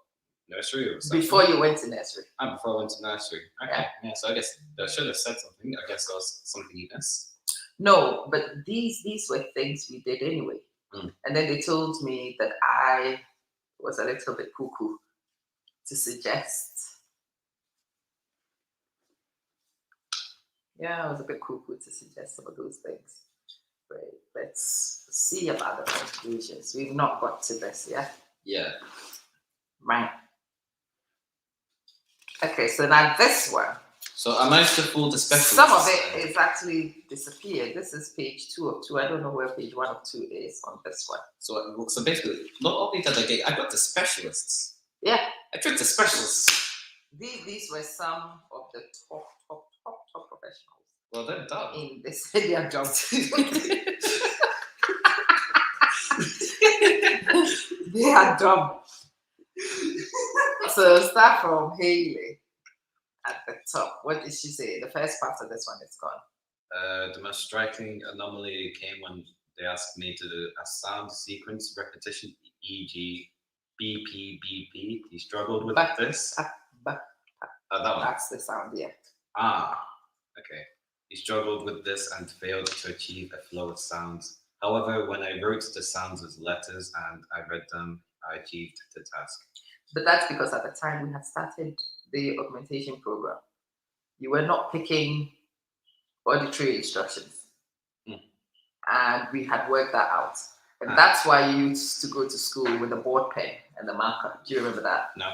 D: Nursery or something?
A: Before you went to nursery.
D: Before I went to nursery. Okay. Yeah, so I guess they should have said something. I guess there was something you missed.
A: No, but these were things we did anyway. And then they told me that I was a little bit cuckoo to suggest Yeah, I was a bit cuckoo to suggest some of those things. Great. Let's see about the conclusions. We've not got to this yet.
D: Yeah.
A: Right. Okay, so now this one.
D: So I managed to fool the specialists.
A: Some of it is actually disappeared. This is page 2 of 2. I don't know where page 1 of 2 is on this one.
D: So basically, not only did I got the specialists.
A: Yeah.
D: I tricked the specialists.
A: These were some of the top professionals.
D: Well, they're done.
A: In this, they are jobs. They are dumb. So start from Haley at the top. What did she say? The first part of this one is gone.
D: The most striking anomaly came when they asked me to do a sound sequence repetition, e.g., BP, BP. He struggled with this.
A: That one. That's the sound, yeah.
D: Okay. He struggled with this and failed to achieve a flow of sounds. However, when I wrote the sounds as letters and I read them, I achieved the task.
A: But that's because at the time we had started the augmentation program. You were not picking auditory instructions. And we had worked that out. And that's why you used to go to school with a board pen and the marker. Do you remember that?
D: No.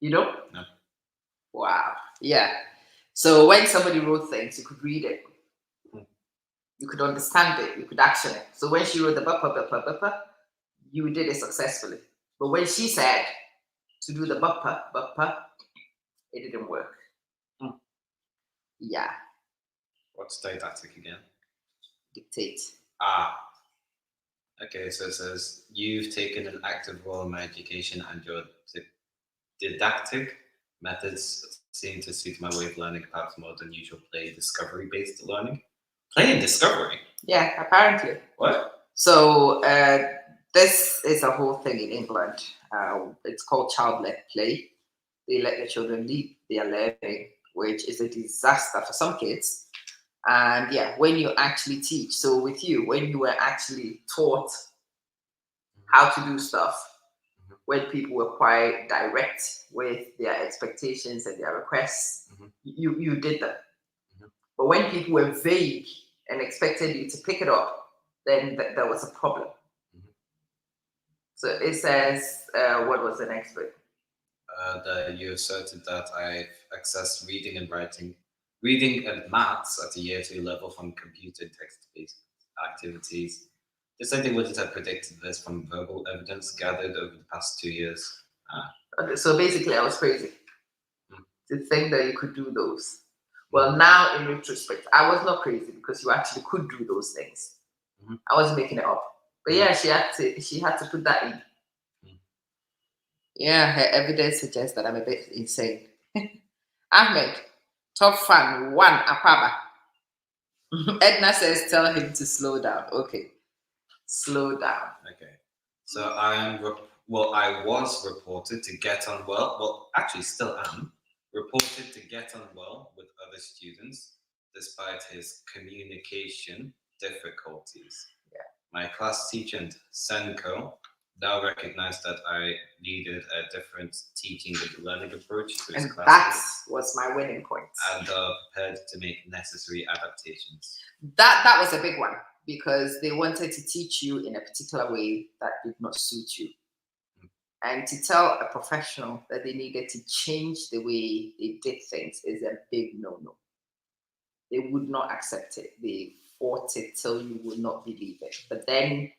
A: You don't?
D: No.
A: Wow. Yeah. So when somebody wrote things, you could read it. You could understand it. You could action it. So when she wrote the buppa, you did it successfully. But when she said to do the buppa, it didn't work. Yeah.
D: What's didactic again?
A: Dictate.
D: Okay, so it says, you've taken an active role in my education and your didactic methods seem to suit my way of learning, perhaps more than usual play discovery-based learning. Play and discovery?
A: Yeah, apparently.
D: What?
A: So this is a whole thing in England. It's called child-led play. They let the children lead their learning, which is a disaster for some kids. And yeah, when you actually teach, so with you, when you were actually taught how to do stuff, when people were quite direct with their expectations and their requests, you did them. But when people were vague and expected you to pick it up, then there was a problem. So it says, what was the next bit?
D: That you asserted that I've accessed reading and maths at a year 2 level from computer text-based activities. They said they wouldn't have predicted this from verbal evidence gathered over the past 2 years.
A: Okay, so basically I was crazy to think that you could do those. Well, now in retrospect, I was not crazy because you actually could do those things. I wasn't making it up. But yeah, she had to put that in. Yeah, her evidence suggests that I'm a bit insane. Ahmed, top fan, 1, Apaba. Edna says, tell him to slow down. Okay. Slow down.
D: Okay. So I was reported to get on well. Well, actually still am. Reported to get on well with other students despite his communication difficulties.
A: Yeah.
D: My class teacher, Senko, now recognized that I needed a different teaching and learning approach to his class.
A: That was my winning point.
D: And prepared to make necessary adaptations.
A: That was a big one because they wanted to teach you in a particular way that did not suit you. And to tell a professional that they needed to change the way they did things is a big no-no. They would not accept it. They fought it till you would not believe it. But then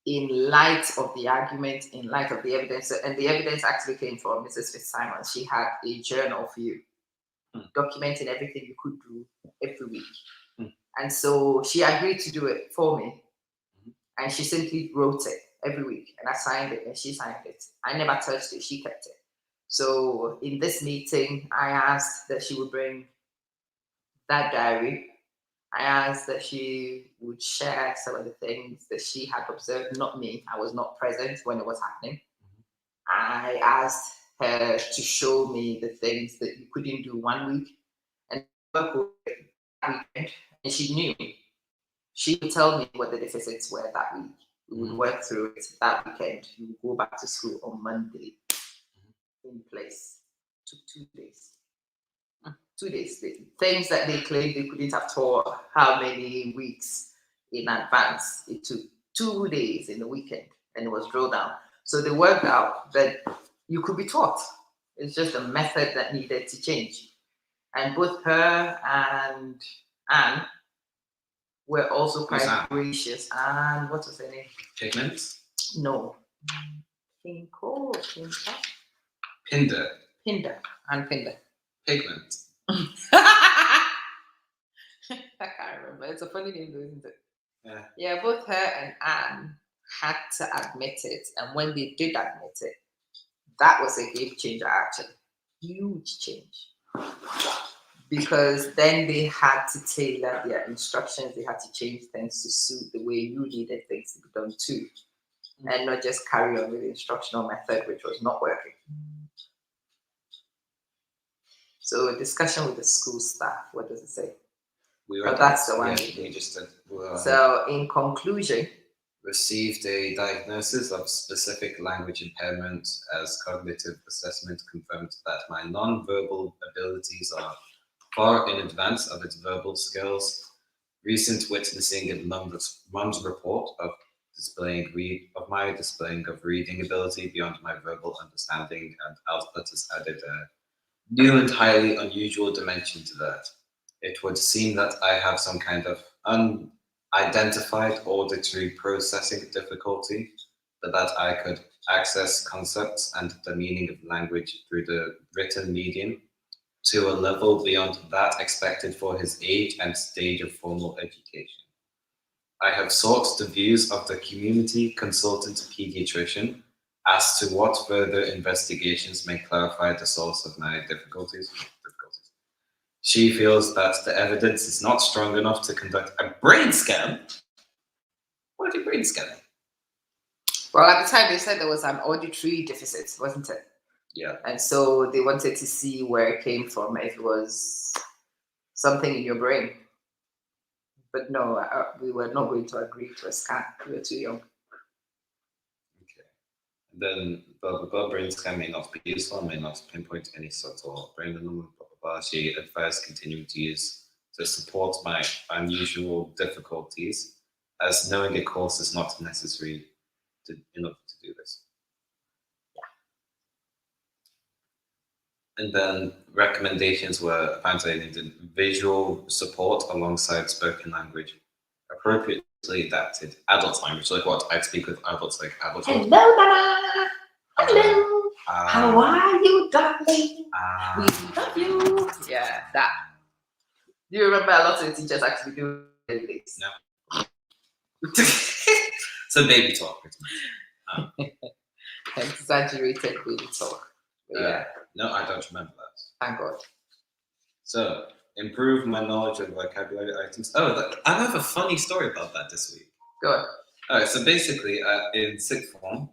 A: in light of the argument, in light of the evidence, and the evidence actually came from Mrs. Fitzsimon. She had a journal for you, documenting everything you could do every week. And so she agreed to do it for me. And she simply wrote it every week. And I signed it and she signed it. I never touched it. She kept it. So in this meeting, I asked that she would bring that diary. I asked that she would share some of the things that she had observed, not me. I was not present when it was happening. I asked her to show me the things that you couldn't do one week and work with it that weekend. And she knew. She would tell me what the deficits were that week. We would work through it that weekend. We would go back to school on Monday in place. It took 2 days. 2 days. Things that they claimed they couldn't have taught how many weeks in advance. It took 2 days in the weekend and it was drilled down. So they worked out that you could be taught. It's just a method that needed to change. And both her and Anne were also
D: Who's
A: quite
D: Anne?
A: gracious. And what was her name?
D: Pigment?
A: No. Pinder. And Pinder.
D: Pigment.
A: I can't remember. It's a funny name, though, isn't it?
D: Yeah.
A: Yeah, both her and Anne had to admit it. And when they did admit it, that was a game changer, actually. Huge change. Because then they had to tailor their instructions, they had to change things to suit the way you needed things to be done too. And not just carry on with the instructional method, which was not working. So a discussion with the school staff, what does it say? That's the one.
D: Yeah, we just did.
A: So in conclusion,
D: Received a diagnosis of specific language impairment as cognitive assessment confirmed that my non-verbal abilities are far in advance of its verbal skills. Recent witnessing in Mum's report of my displaying of reading ability beyond my verbal understanding and output has added a new and highly unusual dimension to that. It would seem that I have some kind of unidentified auditory processing difficulty, but that I could access concepts and the meaning of language through the written medium to a level beyond that expected for his age and stage of formal education. I have sought the views of the community consultant pediatrician as to what further investigations may clarify the source of my difficulties. She feels that the evidence is not strong enough to conduct a brain scan. What are you brain scanning?
A: well, at the time they said there was an auditory deficit, wasn't it?
D: Yeah.
A: And so they wanted to see where it came from, if it was something in your brain. But no, we were not going to agree to a scan. We were too young.
D: Okay. Then the brain scan may not be useful, may not pinpoint any sort of brain anomaly, blah, blah, blah. She advised continuing to use to support my unusual difficulties, as knowing a course is not necessary in order to do this. And then recommendations were apparently needed visual support alongside spoken language, appropriately adapted adult language, like what I'd speak with adults, like adults.
A: Hello, Nana. Hello. How are you, darling? We love you. Yeah, that. Do you remember a lot of the teachers actually do this?
D: No. So baby talk, pretty much.
A: Exaggerated baby talk. But yeah,
D: No, I don't remember that.
A: thank God.
D: So, improve my knowledge of vocabulary items. Oh, I have a funny story about that this week.
A: Go on.
D: All right, so basically, in sixth form,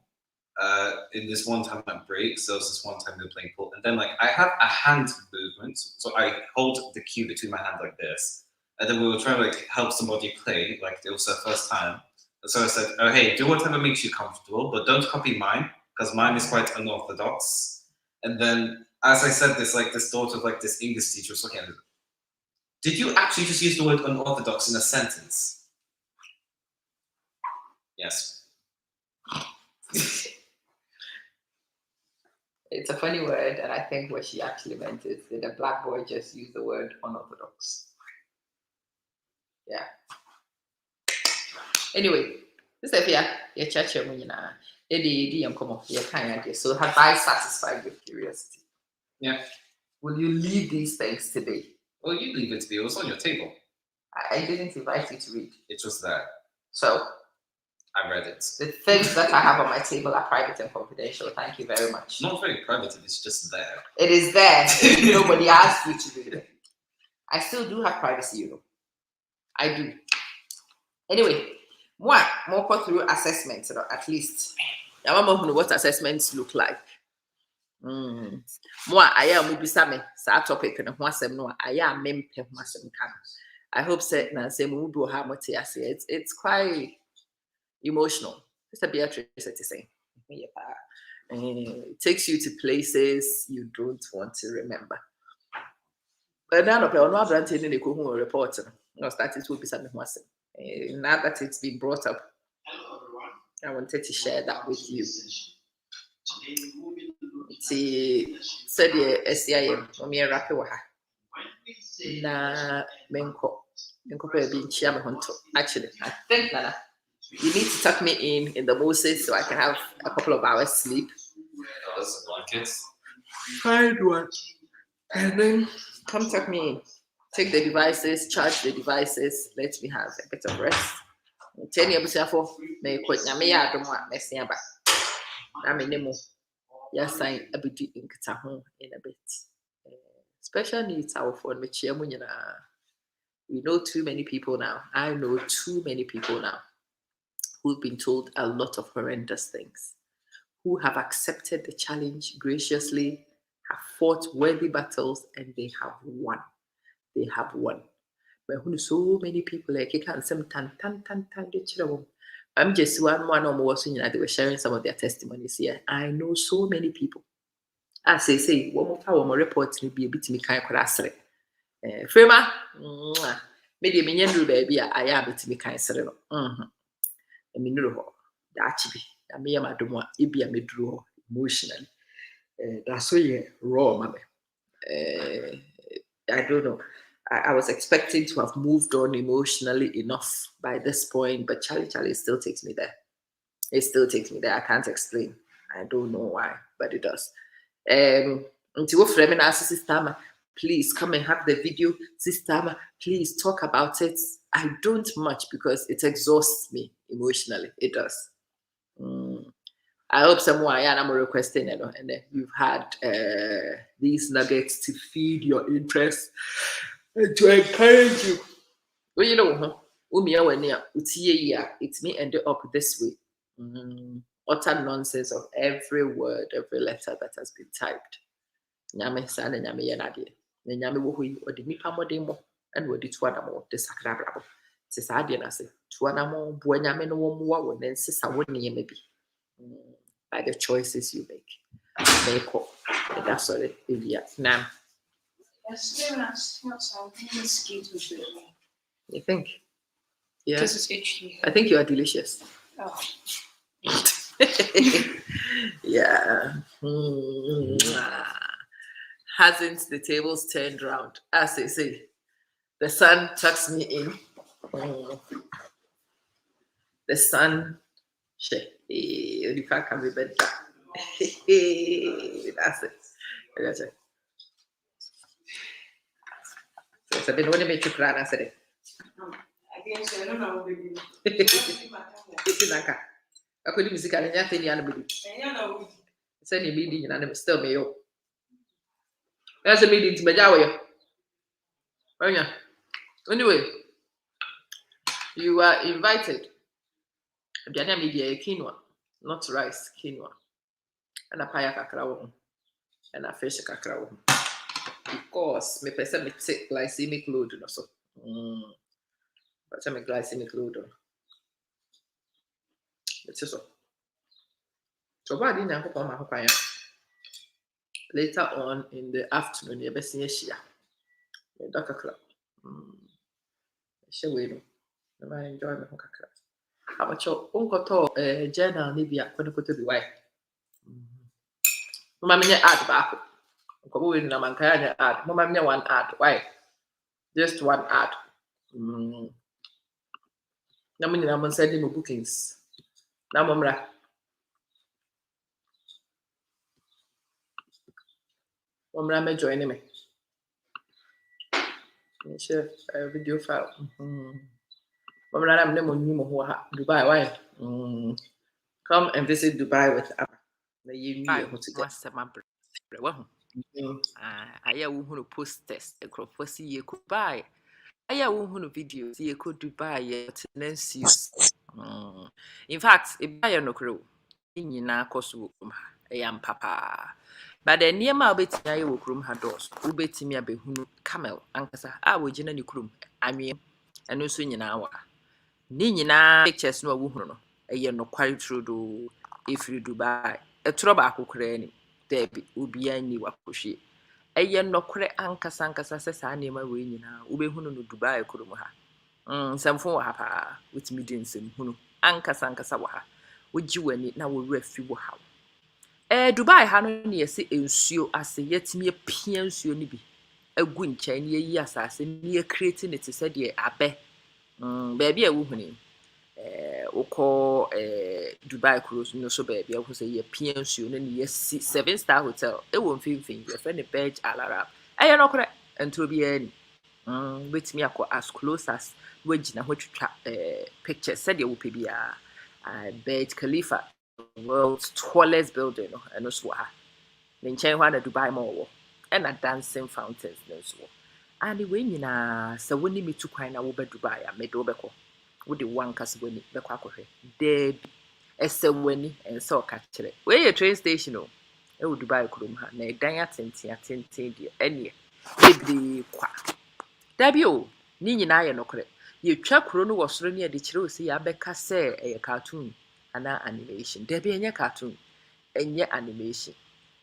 D: in this one time at breaks, there was this one time we were playing pool, and then like I have a hand movement, so I hold the cue between my hand like this, and then we were trying to like help somebody play, like it was their first time. And so I said, "Oh hey, do whatever makes you comfortable, but don't copy mine because mine is quite unorthodox." And then, as I said this, like this daughter of like this English teacher was looking at me. Did you actually just use the word unorthodox in a sentence? Yes.
A: It's a funny word, and I think what she actually meant is that a black boy just used the word unorthodox. Yeah. Anyway, this is your church, so have I satisfied your curiosity?
D: Yeah.
A: Will you leave these things today?
D: Well, you leave it to be. It was on your table.
A: I didn't invite you to read.
D: It was there.
A: So
D: I read it.
A: the things that I have on my table are private and confidential. Thank you very much.
D: Not very private. It's just there.
A: It is there. Nobody asked you to read it. I still do have privacy, you know. I do. Anyway, more go through assessments, at least. I want to know what assessments look like. More, I am maybe some topic and one sem no. I am mempe one sem can. I hope say na say we do have much it's quite emotional. It's a Beatrice to say. It takes you to places you don't want to remember. But now, no, no, I'm telling you, who report. No, status will be something was. Now that it's been brought up, I wanted to share that with you. See, said the SCIM, Omia Rapiwaha. Na Menko, being chairman hunter. Actually, I think that you need to tuck me in the Moses so I can have a couple of hours sleep.
D: Blankets.
A: Find one. And then come tuck me in. Take the devices, charge the devices, let me have a bit of rest. 10 years before, may quit Yamia, don't want messing about. I mean, yes, I a bit in Kataho in a bit. Special needs our phone, which we know too many people now. I know too many people now who've been told a lot of horrendous things, who have accepted the challenge graciously, have fought worthy battles, and they have won. They have won. But when so many people like you can't some tan. I'm just one was they were sharing some of their testimonies here. I know so many people. As they say, one more report to be a bit me kind of crassery. Frema, maybe a minion baby, I am it to me kind of I mean, no, that be. I mean, I don't want it be a mid draw emotionally. That's so yeah, raw, mammy. I don't know. I was expecting to have moved on emotionally enough by this point, but Charlie still takes me there. It still takes me there. I can't explain. I don't know why, but it does. Until framing our sister, please come and have the video. Sister, please talk about it. I don't much because it exhausts me emotionally. It does. I hope someone I'm requesting and then you've had these nuggets to feed your interest and to encourage you. Well, you know, it may end up this way. Utter nonsense of every word, every letter that has been typed. Nyame sana nyame yenade. Nyame wo hui odi nipa modern mo and wo di tuana mo de sakra brabo. Se sa de na se tuana mo bo nyame no wo mo wo nen sesa wo ne yeme bi. By the choices you make. That's all it is. Now. You think? Yeah.
E: Because it's itchy.
A: I think you are delicious.
E: Oh.
A: Yeah. Hasn't the tables turned round? As they say, the sun tucks me in. The sun, if I can be better. That's it. Gotcha. So it's a bit only make you cry. I said it.
E: I don't know.
A: It's Naka. I couldn't music and anything the animal. Send a meeting and I'm still me. There's a meeting to Majawa. Oh, yeah. Anyway, you are invited. The name media quinoa, not rice, quinoa. And a paya cacao and a fish cacao. Because me person me take glycemic load also. But I'm a glycemic load on. It's so. So bad in a later on in the afternoon, you're best in Asia. Dr. Club. She will. I enjoy my hookah. How about your uncle journal? Maybe I couldn't put to the wife. Mamma add back. Uncle Win Namankaya add. Mamma one ad. Why? Just one ad. I'm sending me bookings. Now, Mamra. Mamra may join me. Share a video file. Mamra, I'm never knew who Dubai. Why? Come and visit Dubai with us. I won't post test a crop for see you could buy. I won't videos you could Dubai in fact, if I no crow, in na cost I am papa. But the near my bit I will room her doors, who bet me a behunu camel, Ankasa, I will generally crum. I mean, and no swing in hour. Nina pictures no woman, a year no quite true do if you Dubai. A trouble crane, there will be any wakushi. eye nokore ankasa se saa nema we nyina wo be hunu no Dubai kurom ha samfo wa ha pa witimi di nsem hunu ankasa wa ha woji wani na wo wura fi wo ha Dubai ha no ne yesi ensuo ase yetimi pia nsuo ni bi agu nkyɛn ne yi asase ne create ne te sɛ de abe baabi a wo huni wokɔ Dubai cruise no so baabi a wo sɛ ye pia nsuo ne ye 7-star hotel e wo mfimfin ye fɛ ne Burj Al Arab ɛyɛ nokore entro bi ani wetimi akɔ as close as wagina ho twitwa picture said ye wo pɛ bia Burj Khalifa world's tallest building no eno so ha ne nkyɛn hɔ na Dubai ma wo ɛna dancing fountains no so ani we nyina sɛ woni metu kwan na wo ba Dubai a me do bɛkɔ wo de wankasa woni bɛkɔ akɔhwɛ debi ɛsɛ wani ɛnsɛ ɔka kyerɛ we ye train station o e wo Dubai kurom ha na ɛdan atenten de ɛne bebre kwa dabi o ni nyina yɛ nokore ye twa kuro no wɔ soro ne de kyerɛ o sɛ ya bɛka sɛ ɛyɛ cartoon ana animation dabi enye cartoon enye animation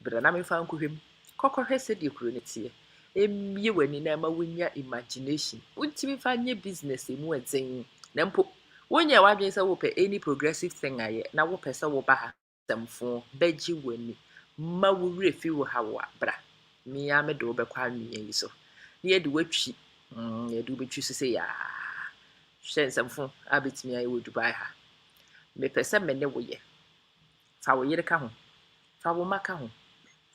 A: bra na me fa nkohwem kokɔhwɛ sɛ de kuro ne tie emie wani na ma wonya imagination wontimi fa nye business emu adzen na mpo wonya wadwen sɛ wo pɛ any progressive thing aye na wo pɛ sɛ wo ba ha samfo bɛgye wani ma wo wura fi wo ha wo bra me ya me do bɛkɔ anwea yi so ne ye de watwi ye de betwi so sɛ ya hwɛ samfo abetimi ayi wo Dubai ha me pɛ sɛ me ne wo ye fa wo yere ka ho fa wo maka ho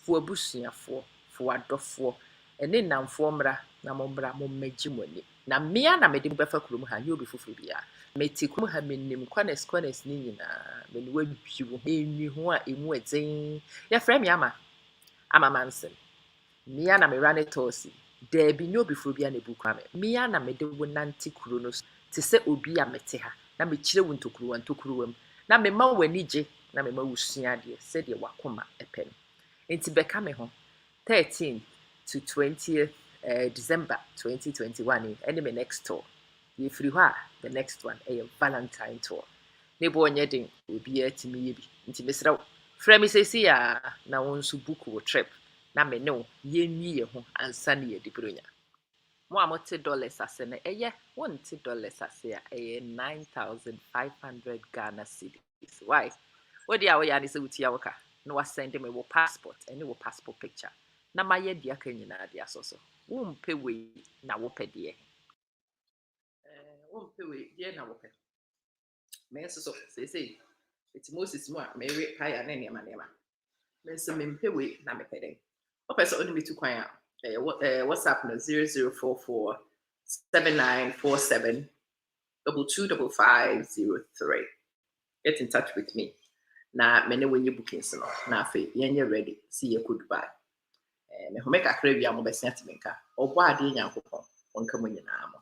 A: fo abusuafo fo adɔfo ene namfo mmra na mo mbra mo magyi moni na mea na me de befa kurom ha ye obi foforo bia me ti kurom ha menim kwanes ni nyina me ne wadwi wo enwi ho a emu edzen ye frɛ me ama mansen mea na me rane tosi da bi nyo obi foforo bia na ebu kwa me mea na me de wo nante kuro no te sɛ obi a mete ha na me kyire wo ntokuru na me ma wani gye na me ma wusua de sɛ de wakoma epɛ no enti bɛka me ho 13 to 20th December 2021 and my next tour ye free hɔ the next one Valentine tour ne bo onye den obi atimi ye bi nti mesrɛ frɛ me sesi a na won so book wo trip na me ne wo ye nwi ye ho ansa ne ye dibronya mo a mote dollars ase na wonte dollars ase a 9,500 Ghana cedis why what dia wo ya ne se wutia wo ka na wa send me wo passport and wo passport picture na ma ye dia ka nyina dia so wo mpe we na wo pɛ de wo mpe we die na wo pɛ me so say it's Moses mo a me we pa ya na nema me so me mpe we na me pɛ de o pɛ so oni me tu kwan a WhatsApp no 0044 7947 225503 get in touch with me na me ne when you bookings no na afi yenye ready see ye could buy me ho make akra bia mo besia timenka obo ade nyankopon wonka mo nyina mo